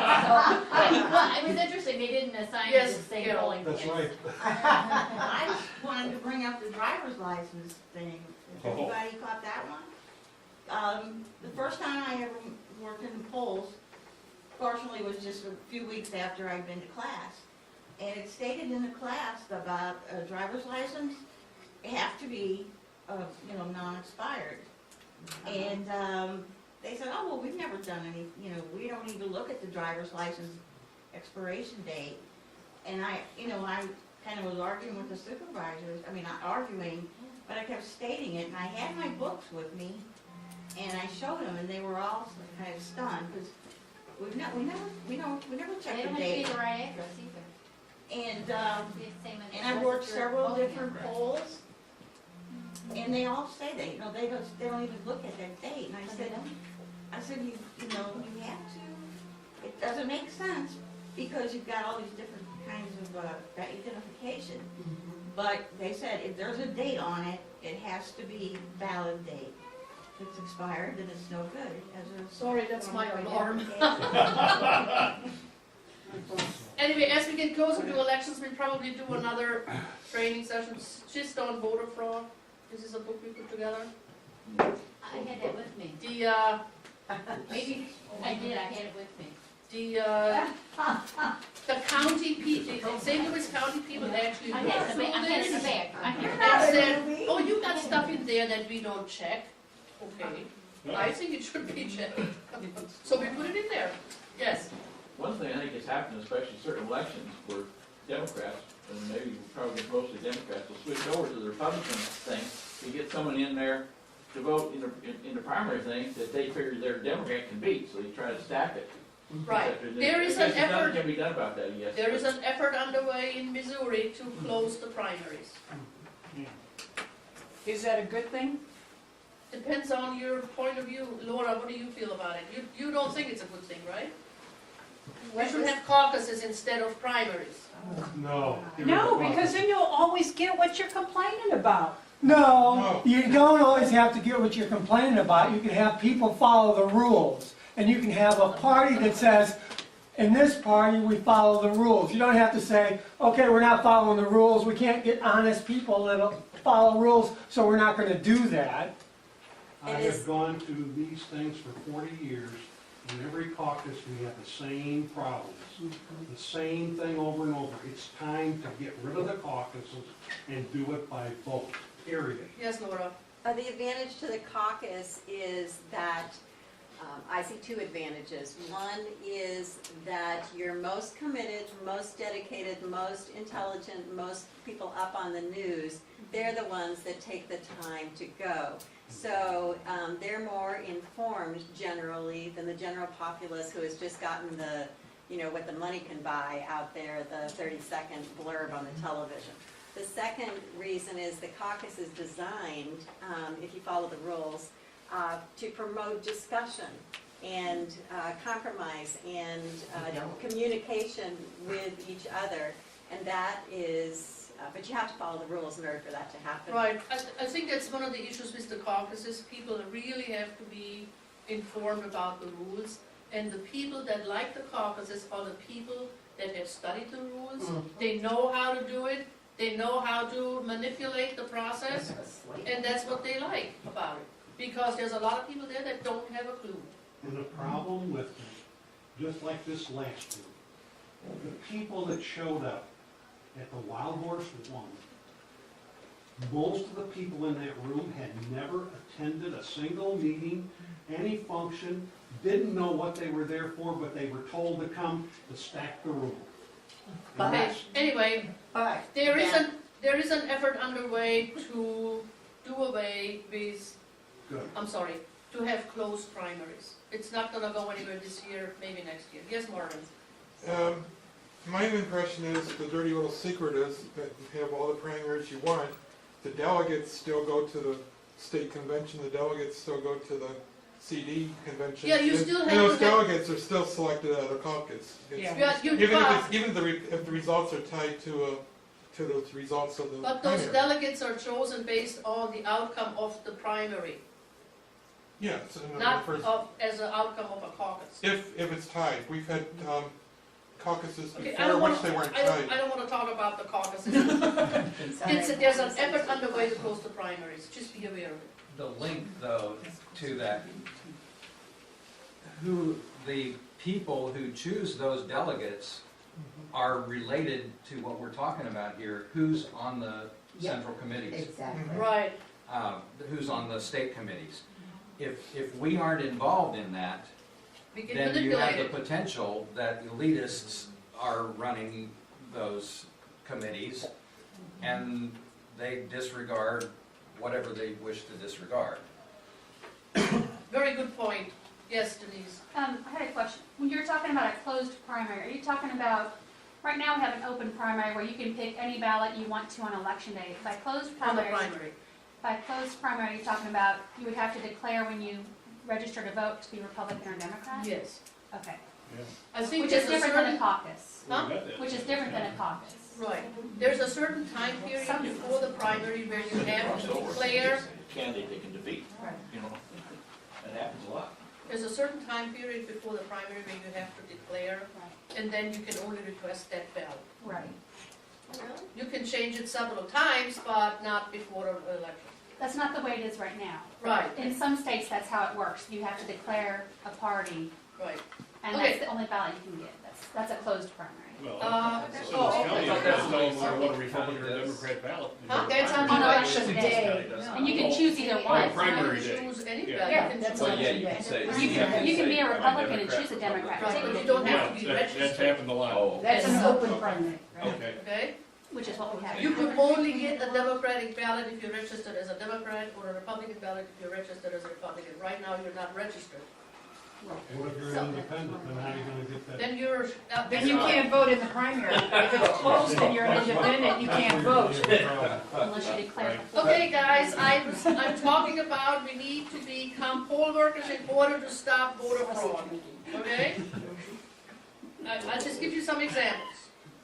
Well, it was interesting, they didn't assign it to the same Carol. polling place. That's right. I just wanted to bring up the driver's license thing. Has anybody caught that one? The first time I ever worked in the polls, fortunately, was just a few weeks after I'd been to class. And it stated in the class about a driver's license, it have to be, non-expired. And, they said, oh, well, we've never done any, we don't even look at the driver's license expiration date. And I kind of was arguing with the supervisors, not arguing, but I kept stating it, and I had my books with me, and I showed them, and they were all kind of stunned, because we never checked They the don't have to be date. the right address either. And, Be the same and I address worked as your several voting different address. polls, and they all say they don't even look at that date, and I said, you have to, it doesn't make sense, because you've got all these different kinds of, identification. But they said, if there's a date on it, it has to be valid date. If it's expired, then it's no good. Sorry, that's my alarm. identification. Anyway, as we get closer to elections, we'll probably do another training session just on voter fraud. This is a book we put together. I had that with me. Maybe I did, I had it with me. The county people, the St. Louis County people actually I looked had it through in the back, this I had it in the and back. said, oh, you got stuff in there that we don't check. Okay, I think it should be checked. So we put it in there, yes. One thing I think has happened, especially certain elections, where Democrats, and maybe probably mostly Democrats, will switch over to the Republican thing to get someone in there to vote in the primary thing that they figure their Democrat can beat, so they try to stack it. Right. There is an Nothing effort, can be done about that, yes. there is an effort underway in Missouri to close the primaries. Is that a good thing? Depends on your point of view. Laura, what do you feel about it? You don't think it's a good thing, right? We should have caucuses instead of primaries. No. No, because then you'll always get what you're complaining about. No, you don't always have to get what you're complaining about. You can have people follow the rules. And you can have a party that says, in this party, we follow the rules. You don't have to say, okay, we're not following the rules. We can't get honest people that'll follow rules, so we're not going to do that. I have gone to these things for 40 years. In every caucus, we have the same problems. The same thing over and over. It's time to get rid of the caucuses and do it by vote, period. Yes, Laura? The advantage to the caucus is that I see two advantages. One is that you're most committed, most dedicated, most intelligent, most people up on the news. They're they're the ones that take the time to go. So they're more informed generally than the general populace who has just gotten the, what the money can buy out there, the 30-second blurb on the television. The second reason is the caucus is designed, if you follow the rules, to promote discussion and compromise and communication with each other. And that is, but you have to follow the rules in order for that to happen. Right, I think that's one of the issues with the caucuses. People really have to be informed about the rules. And the people that like the caucuses are the people that have studied the rules. They know how to do it. They know how to manipulate the process. And that's what they like about it. Because there's a lot of people there that don't have a clue. And the problem with it, just like this last year, the people that showed up at the Wild Horse one, most of the people in that room had never attended a single meeting, any function, didn't know what they were there for, but they were told to come to stack the room. Okay, anyway, there is an effort underway to do away with, to have closed primaries. It's not gonna go anywhere this year, maybe next year. Yes, Marvin? My impression is, the dirty little secret is that you have all the primaries you want. The delegates still go to the state convention, the delegates still go to the CD convention. Yeah, you still have and those to have- delegates are still selected out of the caucus. Yeah. Even if the results are tied to the results of the But those primary. delegates are chosen based on the outcome of the primary, Yeah, so not as an outcome of a caucus. if it's tied. We've had caucuses Okay, before which they weren't tied. I don't want to talk about the caucuses. There's an effort underway to close the primaries, just be aware of it. The link, though, to that, the people who choose those delegates are related to what we're talking about here, who's on the central committees. Exactly. Right. Who's on the state committees. If we aren't involved in that, We can then you have manipulate the it. potential that elitists are running those committees and they disregard whatever they wish to disregard. Very good point. Yes, Denise? I had a question. When you're talking about a closed primary, are you talking about, right now we have an open primary where you can pick any ballot you want to on election day. By closed On the primary, primary. by closed primary, you're talking about you would have to declare when you register to vote to be Republican or Democrat? Yes. Okay. I think Which is there's a different than a certain, caucus. Huh? Which is different than a caucus. right, there's a certain time period before the primary where you have to declare, Candidate they can defeat, Right. That happens a lot. there's a certain time period before the primary where you have to declare, and then you can only request that ballot. Right. Really? You can change it several times, but not before an election. That's not the way it is right now. Right. In some states, that's how it works. You have to declare a party, Right. and Okay. that's the only ballot you can get. That's a closed primary. Well, oh, county, okay. that's telling them what a Republican or Democrat ballot. Huh? That's on On election election day. day. And you can choose either one. primary You day. can choose any Yeah. ballot. Yeah, You can that's choose- on Yeah, you can say. You can be a Republican and choose a Democrat. Right, but you don't have to be Yeah, that's registered, happened a lot. Oh. That's an open primary. Okay. okay? Which is what we have. You could only get a Democratic ballot if you're registered as a Democrat, or a Republican ballot if you're registered as a Republican. Right now, you're not registered. What if you're independent, then how are you gonna get that? Then you're, Then you can't vote in the primary. If it's closed and you're an independent, you can't vote. Unless you declare. okay, guys, I'm talking about we need to become poll workers in order to stop voter fraud, okay? I'll just give you some examples.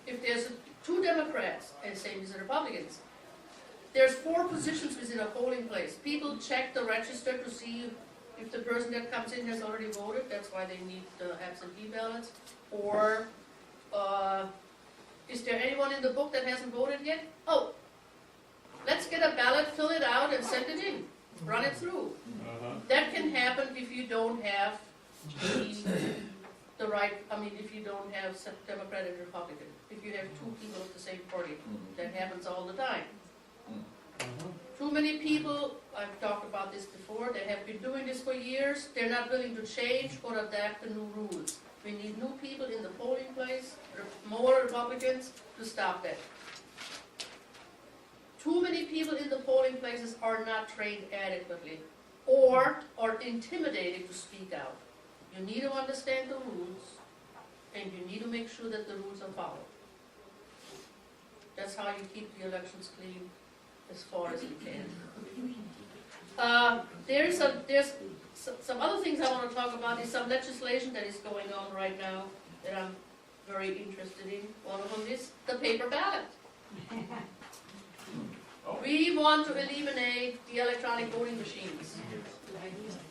If there's two Democrats, and same as the Republicans, there's 4 positions within a polling place. People check the register to see if the person that comes in has already voted. That's why they need the absentee ballots. Or, is there anyone in the book that hasn't voted yet? Oh, let's get a ballot, fill it out, and send it in. Run it through. That can happen if you don't have the right, if you don't have Democrat and Republican. If you have 2 people of the same party, that happens all the time. Too many people, I've talked about this before, they have been doing this for years, they're not willing to change or adapt the new rules. We need new people in the polling place, more Republicans to stop that. Too many people in the supervisors are not trained adequately or are intimidated to speak out. You need to understand the rules, and you need to make sure that the rules are followed. That's how you keep the elections clean as far as you can. There's some other things I want to talk about. Is some legislation that is going on right now that I'm very interested in. One of them is the paper ballot. We want to eliminate the electronic voting machines.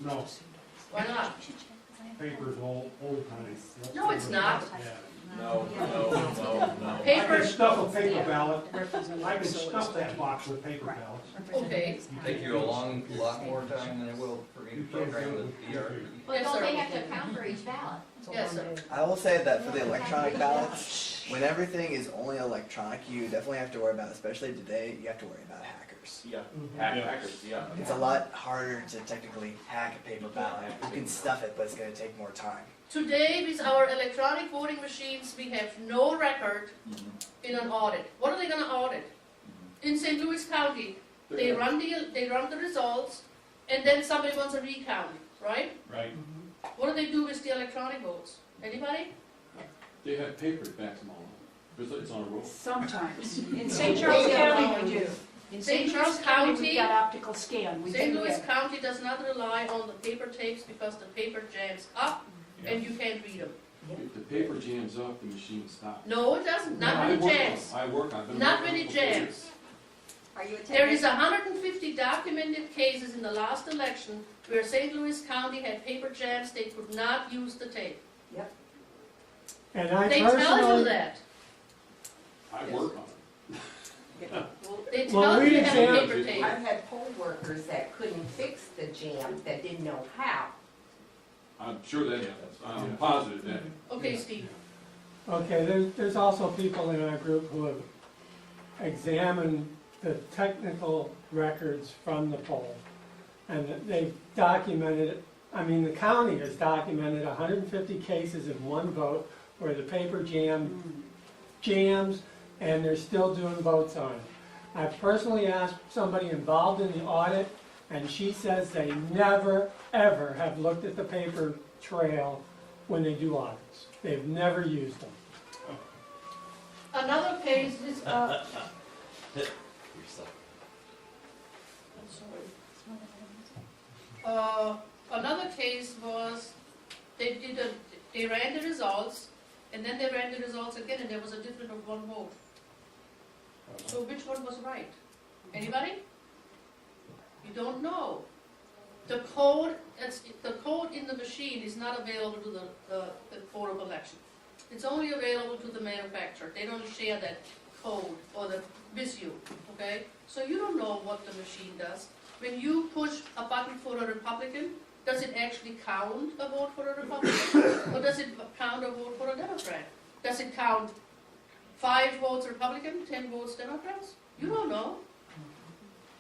No, Why not? paper's old time. No, it's not. Yeah. No. I Paper, can stuff a paper ballot, I can stuff that box with paper ballots. okay. Take you a lot more time than it will for me to program the DR. But Yes, don't sir. they have to account for each ballot? Yes, sir. I will say that for the electronic ballots, when everything is only electronic, you definitely have to worry about, especially today, you have to worry about hackers. Yeah, Yeah. hackers, yeah. It's a lot harder to technically hack a paper ballot. You can stuff it, but it's going to take more time. Today, with our electronic voting machines, we have no record in an audit. What are they going to audit? In St. Louis County, they run the results, and then somebody wants a recount, right? Right. What do they do with the electronic votes? Anybody? They have paper backs them all up. It's on a roll. Sometimes. In St. Charles County, we do. In St. Charles County, we've got optical scan. We St. do Louis that. County does not rely on the paper tapes because the paper jams up and you can't read them. If the paper jams up, the machine stops. No, it doesn't. Not No, when it I work on jams. I work on them. Not when it jams. Are you attending? There is 150 documented cases in the last election where St. Louis County had paper jams. They could not use the tape. And I They tell you personally, that. I work on it. They Well, tell we you you have a examined- paper tape. I've had poll workers that couldn't fix the jam, that didn't know how. I'm sure that happens. I'm positive that. Okay, Steve. okay, there's also people in our group who have examined the technical records from the poll. And they've documented, I mean, the county has documented 150 cases in one vote where the paper jams, and they're still doing votes on it. I personally asked somebody involved in the audit, and she says they never, ever have looked at the paper trail when they do audits. They've never used them. Another case is, another case was, they ran the results, and then they ran the results again, and there was a difference of one vote. So which one was right? Anybody? You don't know. The code in the machine is not available to the Board of Election. It's only available to the manufacturer. They don't share that code with you, okay? So you don't know what the machine does. When you push a button for a Republican, does it actually count a vote for a Republican? Or does it count a vote for a Democrat? Does it count 5 votes Republican, 10 votes Democrats? You don't know.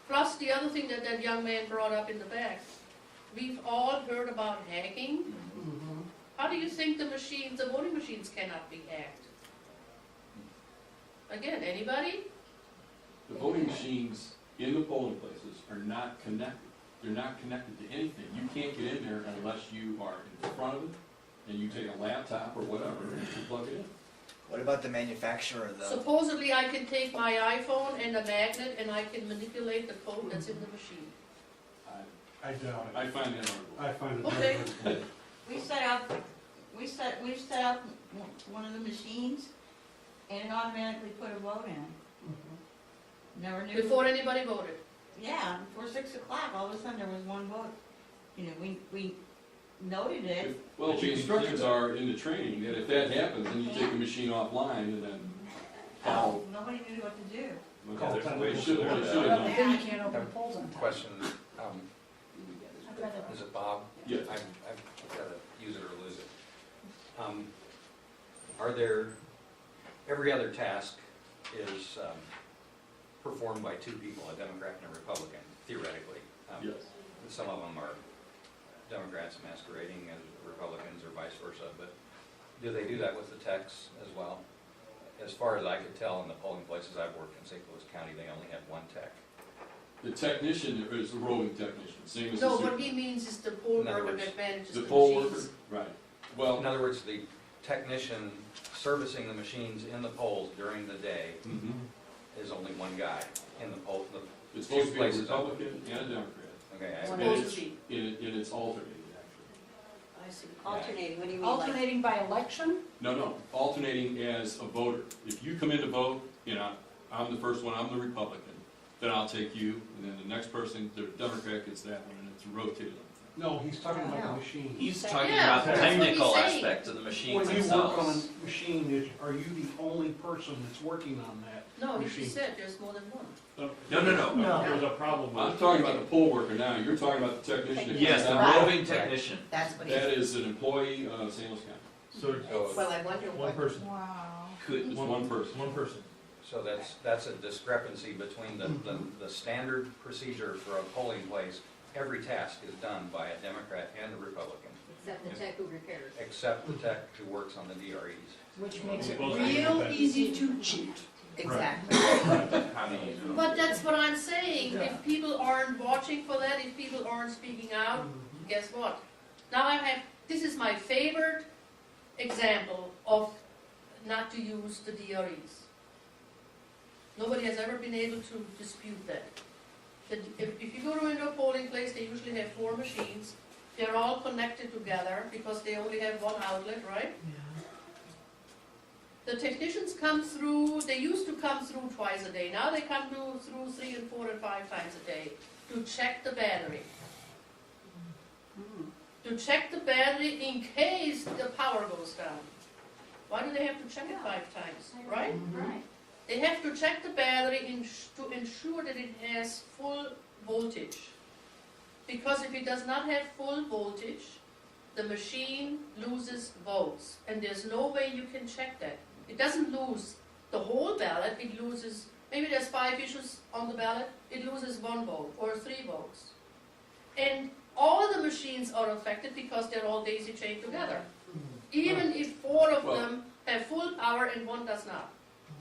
Plus the other thing that that young man brought up in the back. We've all heard about hacking. How do you think the voting machines cannot be hacked? Again, anybody? The voting machines in the polling places are not connected. They're not connected to anything. You can't get in there unless you are in front of it and you take a laptop or whatever and you plug it in. What about the manufacturer though? Supposedly I can take my iPhone and a magnet and I can manipulate the code that's in the machine. I doubt it. I find that hard. I find it Okay. hard. We set up one of the machines, and it automatically put a vote in. Never knew. Before anybody voted. Yeah, before 6 o'clock, all of a sudden there was one vote. You know, we noted it. Well, the instructions are in the training that if that happens, then you take the machine offline and then follow. Nobody knew what to do. Yeah, there's They ways should to have do done. that. Then you can't open polls on time. Question, is it Bob? Yes. I've got to use it or lose it. Are there, every other task is performed by 2 people, a Democrat and a Republican, theoretically. Yes. Some of them are Democrats masquerading as Republicans or vice versa, but do they do that with the techs as well? As far as I could tell in the polling places I've worked in St. Louis County, they only have 1 tech. The technician is a roving technician, same as No, the what he means is the poll In other worker words, that manages the the poll machines. worker, right. Well, In other words, the technician servicing the machines in the polls during the day mhm. is only one guy in the poll, It's supposed to be a places. Republican and a Democrat. Okay, It's And supposed it's, to be. and it's alternating, actually. I see. Alternating, what do you mean, like? Alternating by election? No, alternating as a voter. If you come in to vote, I'm the first one, I'm the Republican, then I'll take you, and then the next person, the Democrat gets that one, and it's rotated. No, he's talking about the machine. He's talking Yeah, about the that's what he's technical saying. aspect of the machines When you work on themselves. a machine, are you the only person that's working on that No, he machine? just said there's more than one. No. There's a problem with. I'm talking about the poll worker now, you're talking about the technician. that Yes, comes the out. roving technician. That's what That he's, is an employee of St. Louis County. So well, I wonder one what, person. Wow. It's one person. One person. So that's a discrepancy between the standard procedure for a polling place. Every task is done by a Democrat and a Republican, Except the tech who repairs. except the tech who works on the DREs. Which makes it Supposed to be real independent. easy to cheat. exactly. But that's what I'm saying, if people aren't watching for that, if people aren't speaking out, guess what? Now this is my favorite example of not to use the DREs. Nobody has ever been able to dispute that. If you go into a polling place, they usually have 4 machines. They're all connected together because they only have one outlet, right? The technicians come through, they used to come through twice a day. Now they come through 3 and 4 and 5 times a day to check the battery. To check the battery in case the power goes down. Why do they have to check it 5 times, right? Right. They have to check the battery to ensure that it has full voltage. Because if it does not have full voltage, the machine loses volts. And there's no way you can check that. It doesn't lose the whole ballot, it loses, maybe there's 5 issues on the ballot, it loses 1 volt or 3 volts. And all the machines are affected because they're all daisy chained together. Even if 4 of them have full power and 1 does not.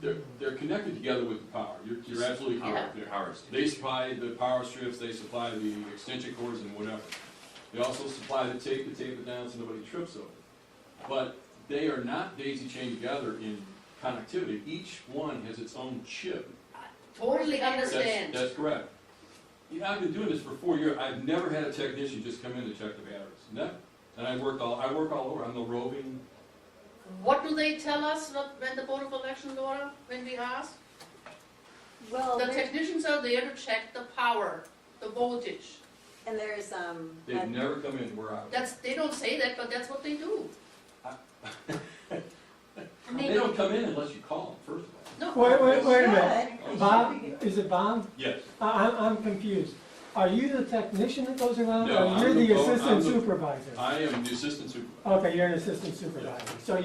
They're connected together with the power. You're absolutely correct there. They supply the power strips, they supply the extension cords and whatever. They also supply the tape to tape it down so nobody trips over it. But they are not daisy chained together in connectivity. Each one has its own chip. Totally understand. That's correct. I've been doing this for 4 years. I've never had a technician just come in to check the batteries. Never. And I work all over. I'm the roving. What do they tell us when the Board of Election, Laura, when we ask? Well, The technicians are there to check the power, the voltage. and there's, They've never come in where I was. They don't say that, but that's what they do. They don't come in unless you call them, first of all. Wait a minute. Bob, is it Bob? Yes. I'm confused. Are you the technician that goes around, No, or I'm you're the the vote- I'm assistant the- supervisor? I am the assistant supervisor. Okay, you're an assistant supervisor. So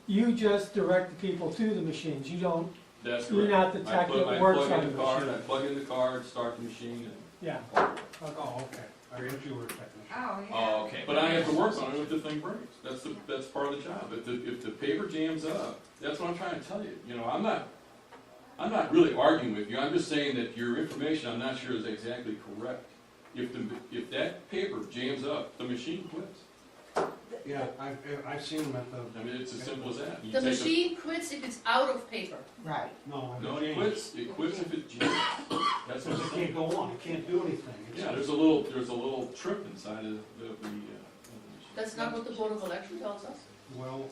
you just direct the people to the machines, you don't, That's you're correct. not the I tech plug- that works I plug on in the the card, machine? I plug in the card, start the machine, and. Yeah. Oh, okay. I guess you were a technician. Oh, yeah. Oh, okay. But I have to work on it if the thing breaks. That's part of the job. If the paper jams up, that's what I'm trying to tell you. I'm not really arguing with you. I'm just saying that your information, I'm not sure is exactly correct. If that paper jams up, the machine quits. Yeah, I've seen them at the. I mean, it's as simple as that. You The take machine quits if it's out of paper. Right. No, No, it quits if it jams. That's what Because it can't go on, it can't do anything. Yeah, there's a little trip inside of the machine. That's not what the Board of Election tells us. Well,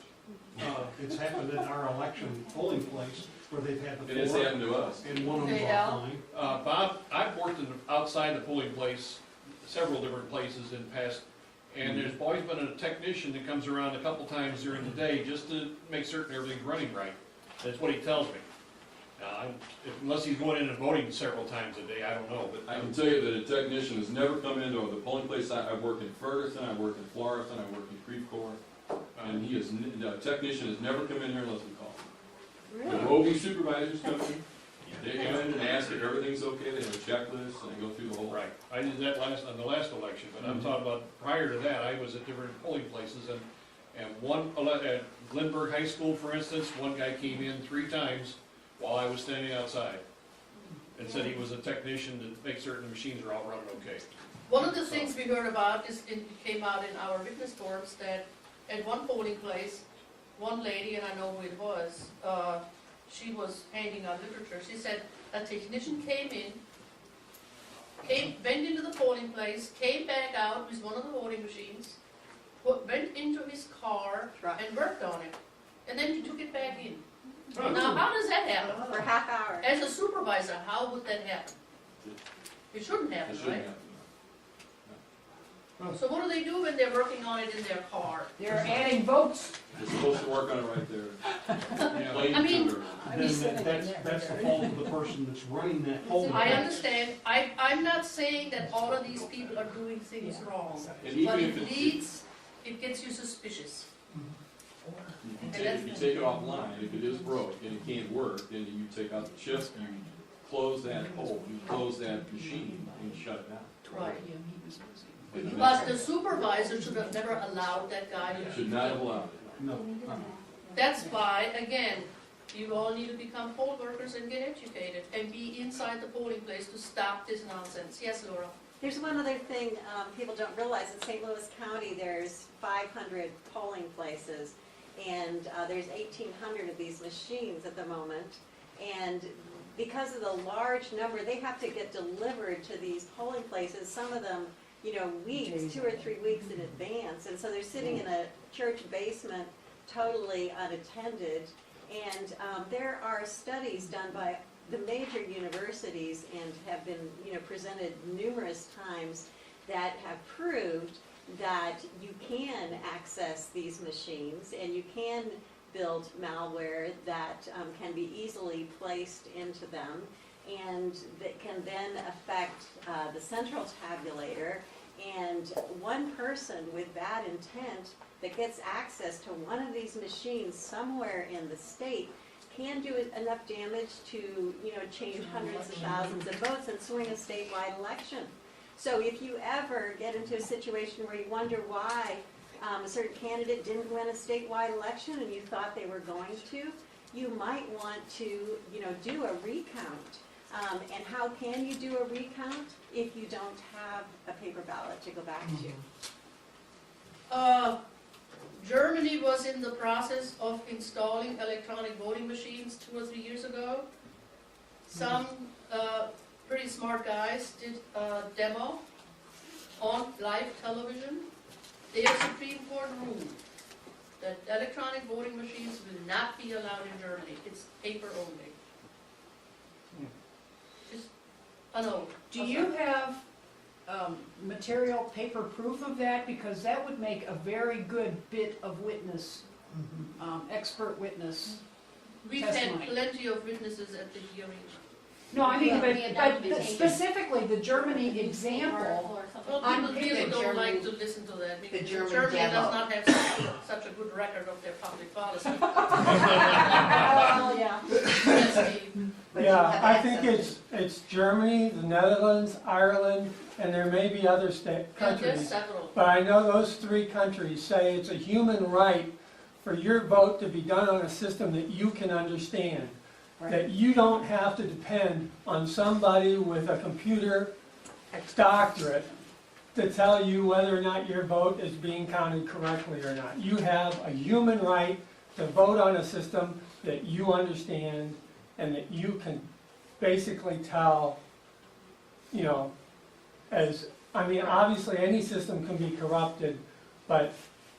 it's happened in our election polling place where they've had the It has 4, happened to us. and one of them's Okay, Al? offline. Bob, I've worked outside the polling place, several different places in the past, and there's always been a technician that comes around a couple times during the day just to make certain everything's running right. That's what he tells me. Unless he's going in and voting several times a day, I don't know, but. I can tell you that a technician has never come into the polling place. I've worked in Ferguson, I've worked in Florissant, I've worked in Creve Coeur, and the technician has never come in here unless we call him. The roving supervisors come in, they come in and ask if everything's okay, they have a checklist, and they go through the whole. Right, I did that on the last election, but I'm talking about, prior to that, I was at different polling places, and at Glenburg High School, for instance, one guy came in 3 times while I was standing outside. and said he was a technician to make certain the machines are all running okay. One of the things we heard about is, it came out in our witness forums, that at one polling place, one lady, and I know who it was, she was handing out literature, she said a technician went into the polling place, came back out with one of the voting machines, went into his car and worked on it, and then he took it back in. Now, how does that happen? For half hour. As a supervisor, how would that happen? It shouldn't happen, right? So what do they do when they're working on it in their car? They're adding votes. You're supposed to work on it right there. Yeah. I mean, That's the fault of the person that's running that polling. I understand. I'm not saying that all of these people are doing things wrong, And even but if it gets you suspicious. if you take it offline, if it is broke and it can't work, then you take out the chip, you close that hole, you close that machine, and you shut it down. Right. And But the supervisor should have never allowed that guy to. Should not have allowed it. No. That's why, again, you all need to become poll workers and get educated and be inside the polling place to stop this nonsense. Yes, Laura? There's one other thing people don't realize. In St. Louis County, there's 500 polling places, and there's 1,800 of these machines at the moment. And because of the large number, they have to get delivered to these polling places, some of them, weeks, 2 or 3 weeks in advance. And so they're sitting in a church basement, totally unattended. And there are studies done by the major universities and have been, presented numerous times that have proved that you can access these machines and you can build malware that can be easily placed into them, and that can then affect the central tabulator. And one person with bad intent that gets access to one of these machines somewhere in the state can do enough damage to, change hundreds of thousands of votes and swing a statewide election. So if you ever get into a situation where you wonder why a certain candidate didn't win a statewide election and you thought they were going to, you might want to, do a recount. And how can you do a recount if you don't have a paper ballot to go back to? Germany was in the process of installing electronic voting machines 2 or 3 years ago. Some pretty smart guys did a demo on live television. Their Supreme Court ruled that electronic voting machines will not be allowed in Germany. It's paper only. Just a note. Do you have material, paper proof of that? Because that would make a very good bit of witness, expert witness We've testimony. had plenty of witnesses at the hearing. No, I mean, but specifically the Germany example. Well, on people really paper. don't like to listen to that because German Germany demo. does not have such a good record of their public policy. Well, yeah. Yes, Steve. But you Yeah, have I access. think it's Germany, the Netherlands, Ireland, and there may be other Yeah, there's countries. several. But I know those 3 countries say it's a human right for your vote to be done on a system that you can understand. That you don't have to depend on somebody with a computer doctorate to tell you whether or not your vote is being counted correctly or not. You have a human right to vote on a system that you understand and that you can basically tell, obviously any system can be corrupted, but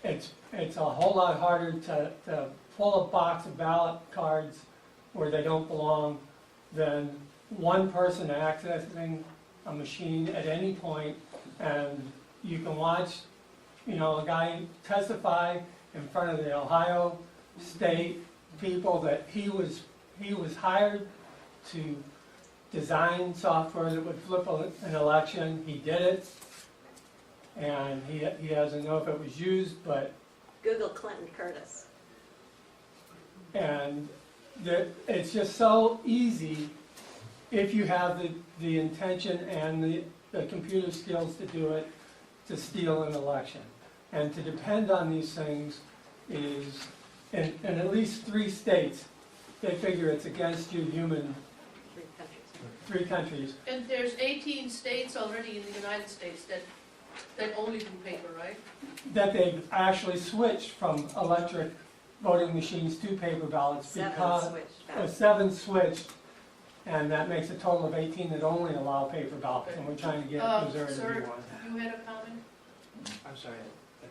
it's a whole lot harder to pull a box of ballot cards where they don't belong than one person accessing a machine at any point. And you can watch, a guy testify in front of the Ohio State people that he was hired to design software that would flip an election. He did it, and he doesn't know if it was used, but Google Clinton Curtis. and it's just so easy if you have the intention and the computer skills to do it, to steal an election. And to depend on these things is, in at least 3 states, they figure it's against your human, 3 countries. And there's 18 states already in the United States that only do paper, right? That they've actually switched from electric voting machines to paper ballots because 7 switched, and that makes a total of 18 that only allow paper ballots, and we're trying to get Missouri to Sir, be one. you had a comment? I'm sorry.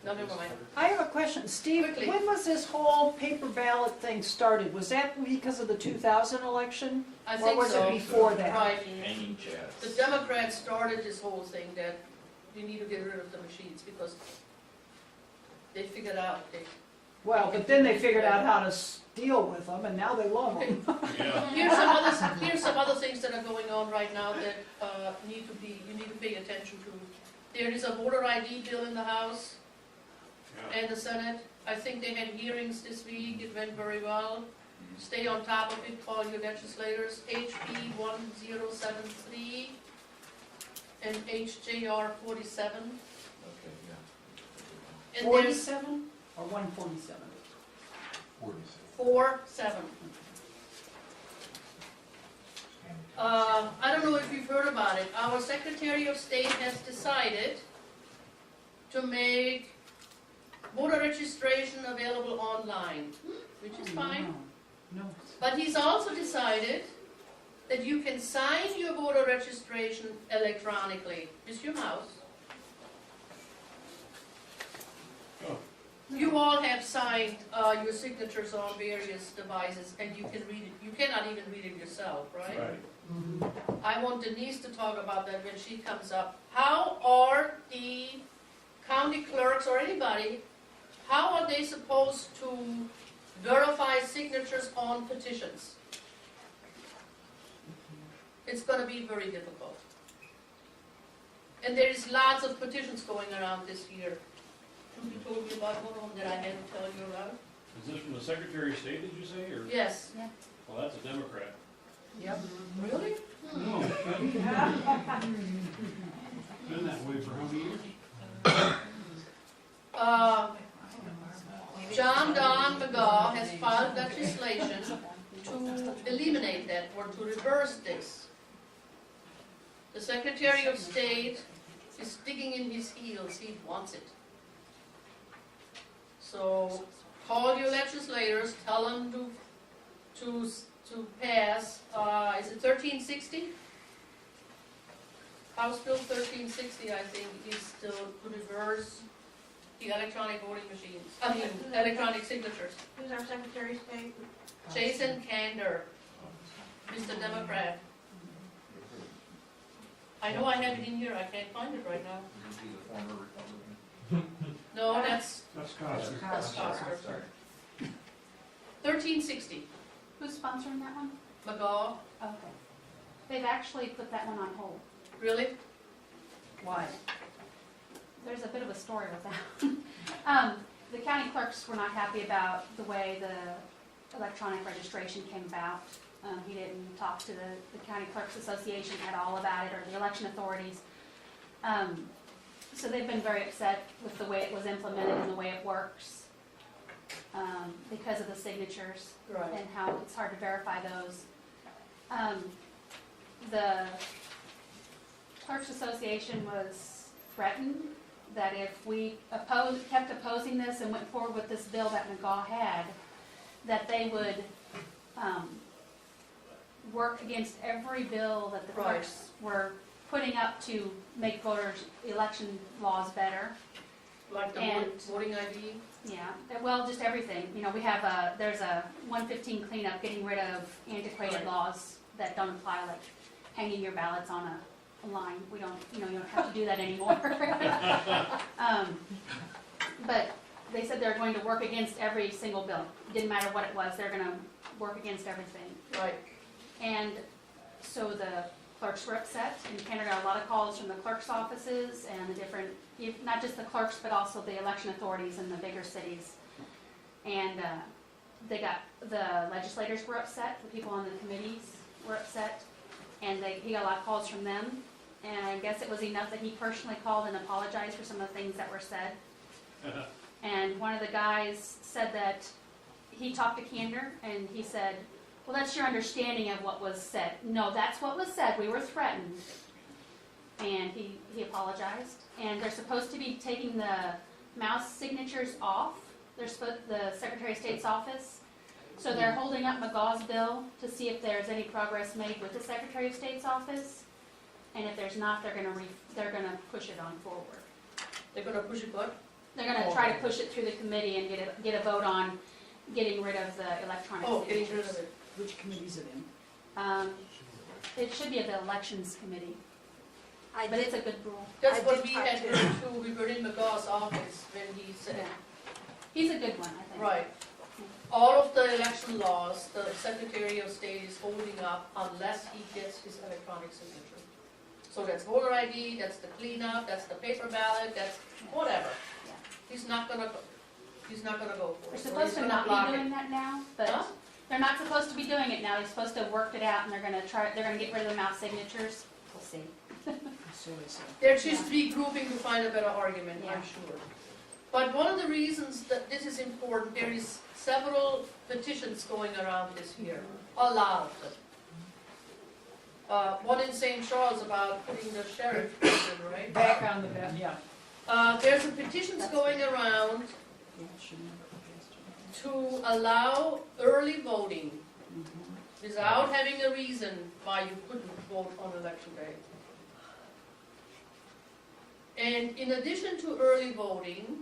No, never mind. I have a question. Steve, Quickly. when was this whole paper ballot thing started? Was that because of the 2000 election? I Or think was so. it before that? Right. Hanging chads. The Democrats started this whole thing that you need to get rid of the machines because they figured out they. Well, but then they figured out how to deal with them, and now they love them. Here's some other things that are going on right now that you need to pay attention to. There is a voter ID bill in the House and the Senate. I think they had hearings this week. It went very well. Stay on top of it, call your legislators. HB 1073 and HJR 47. Okay, yeah. And there's 47 or 147? 47. I don't know if you've heard about it. Our Secretary of State has decided to make voter registration available online, which is fine. No. But he's also decided that you can sign your voter registration electronically with your mouse. You all have signed your signatures on various devices, and you can read it. You cannot even read it yourself, right? Right. I want Denise to talk about that when she comes up. How are the county clerks or anybody, how are they supposed to verify signatures on petitions? It's going to be very difficult. And there is lots of petitions going around this year. You told me about one of them that I had to tell you about. Is this from the Secretary of State, did you say, or? Yes. Well, that's a Democrat. Yep. Really? No. Been that way for how many years? John Don McGaw has filed legislation to eliminate that or to reverse this. The Secretary of State is digging in his heels. He wants it. So call your legislators, tell them to pass, is it 1360? House Bill 1360, I think, is still to reverse the electronic voting machines, electronic signatures. Who's our Secretary of State? Jason Kander, Mr. Democrat. I know I have it in here, I can't find it right now. No, that's Coster. That's Coster. 1360, Who's sponsoring that one? McGaw, Okay. They've actually put that one on hold. really? Why? There's a bit of a story with that. The county clerks were not happy about the way the electronic registration came about. He didn't talk to the County Clerks Association at all about it, or the election authorities. So they've been very upset with the way it was implemented and the way it works, because of the signatures Right. and how it's hard to verify those. The Clerks Association was threatened that if we kept opposing this and went forward with this bill that McGaw had, that they would work against every bill that the Right. clerks were putting up to make voters' election laws better. Like the And- voting ID? Yeah, well, just everything. You know, we have there's a 115 cleanup, getting rid of antiquated Right. laws that don't apply, like hanging your ballots on a line. We don't, you don't have to do that anymore. But they said they're going to work against every single bill. Didn't matter what it was, they're going to work against everything. Right. And so the clerks were upset, and Canada got a lot of calls from the clerks' offices and the different, not just the clerks, but also the election authorities in the bigger cities. And the legislators were upset, the people on the committees were upset, and he got a lot of calls from them. And I guess it was enough that he personally called and apologized for some of the things that were said. And one of the guys said that he talked to Kander, and he said, well, that's your understanding of what was said. No, that's what was said. We were threatened. And he apologized. And they're supposed to be taking the mouse signatures off. They're supposed, the Secretary of State's office. So they're holding up McGaw's bill to see if there's any progress made with the Secretary of State's office. And if there's not, they're gonna push it on forward. They're gonna push it what? They're gonna try to push it through the committee and get a vote on getting rid of the electronic Oh, getting signatures. rid of it. Which committee is it in? It should be at the elections committee, I but did, it's a good rule. That's I what did we talk had to- heard too. We were in McGaw's office when he said, Yeah. He's a good one, I think. right. All of the election laws, the Secretary of State is holding up unless he gets his electronic signature. So that's voter ID, that's the cleanup, that's the paper ballot, that's whatever. Yeah. He's not gonna go for They're it. So supposed he's to gonna not block be it. doing that now, but Huh? they're not supposed to be doing it now. They're supposed to have worked it out and they're gonna get rid of the mouse signatures. We'll see. So they say. They're just regrouping to find a better argument, Yeah. I'm sure. But one of the reasons that this is important, there is several petitions going around this year, a lot of them. One in St. Charles about putting the sheriff prison, right? Back on the bench, yeah. There's a petitions going around to allow early voting without having a reason why you couldn't vote on election day. And in addition to early voting,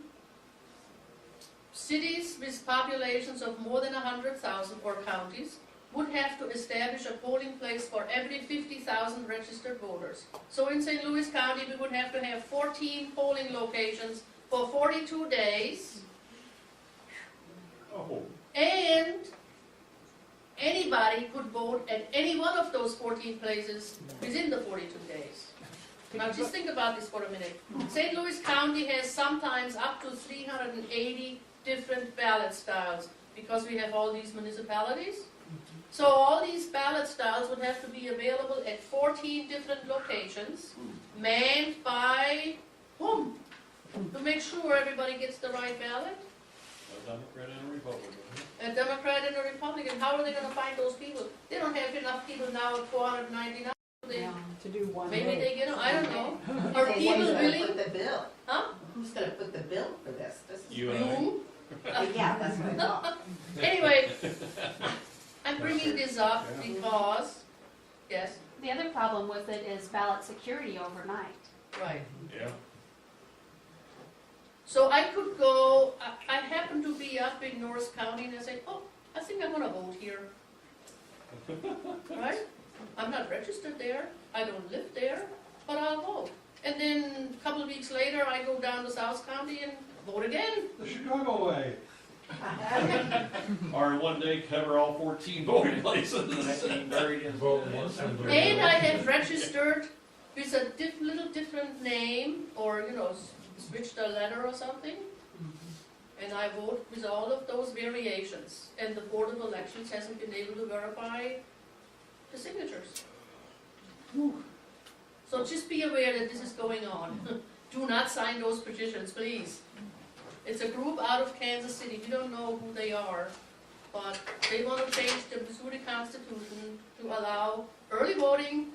cities with populations of more than 100,000 or counties would have to establish a polling place for every 50,000 registered voters. So in St. Louis County, we would have to have 14 polling locations for 42 days. Oh. And anybody could vote at any one of those 14 places within the 42 days. Now just think about this for a minute. St. Louis County has sometimes up to 380 different ballot styles because we have all these municipalities. So all these ballot styles would have to be available at 14 different locations, manned by whom? To make sure everybody gets the right ballot. A Democrat and a Republican. A Democrat and a Republican, how are they gonna find those people? They don't have enough people now at 499. They, To do one maybe vote. they get them, I don't know. Are Who's people gonna willing? put the bill? Huh? Who's gonna put the bill for this? This is- You and I. You? Yeah, that's what I thought. Anyway, I'm bringing this up because, yes, The other problem with it is ballot security overnight. right. Yeah. So I could go, I happen to be up in North County and I say, oh, I think I'm gonna vote here. Right? I'm not registered there, I don't live there, but I'll vote. And then a couple of weeks later, I go down to South County and vote again. The Chicago way. Or one day cover all 14 voting places. Buried in Vote once and vote And I twice. have registered with a little different name, or, switched a letter or something. And I vote with all of those variations. And the Board of Elections hasn't been able to verify the signatures. So just be aware that this is going on. Do not sign those petitions, please. It's a group out of Kansas City. We don't know who they are, but they want to change the Missouri Constitution to allow early voting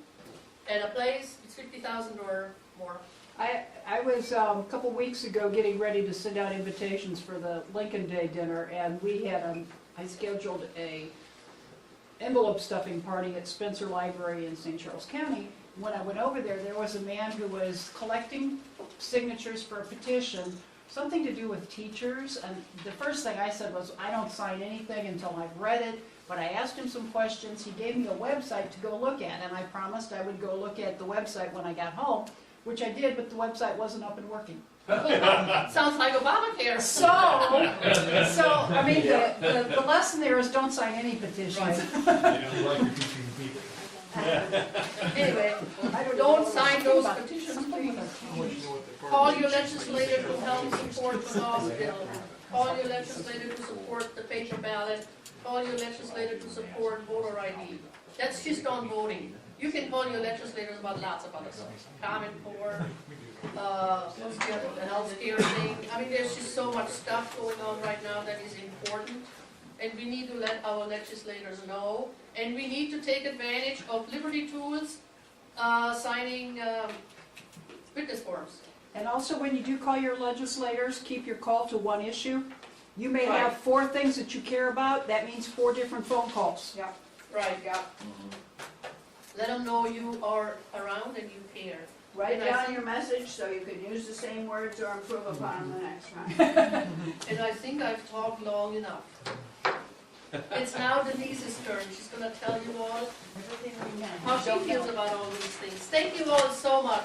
at a place with 50,000 or more. I was a couple weeks ago getting ready to send out invitations for the Lincoln Day dinner, and we had I scheduled a envelope stuffing party at Spencer Library in St. Charles County. When I went over there, there was a man who was collecting signatures for a petition, something to do with teachers, and the first thing I said was, I don't sign anything until I've read it, but I asked him some questions. He gave me a website to go look at, and I promised I would go look at the website when I got home, which I did, but the website wasn't up and working. Sounds like Obamacare. So, I mean, the lesson there is don't sign any petitions. Anyway, don't sign those petitions, please. Call your legislator to help support the law bill. Call your legislator to support the paper ballot. Call your legislator to support voter ID. That's just on voting. You can call your legislators about lots of other stuff. Common Core, what's the other, the healthcare thing. I mean, there's just so much stuff going on right now that is important. and we need to let our legislators know, and we need to take advantage of Liberty Tools, signing witness forms. And also, when you do call your legislators, keep your call to one issue. You may have Right. 4 things that you care about, that means 4 different phone calls. Yeah. Right, yeah. Let them know you are around and you care. Write And I down think- your message so you can use the same words or improve upon them the next time. And I think I've talked long enough. It's now Denise's turn. She's gonna tell you all how she feels about all these things. Thank you all so much.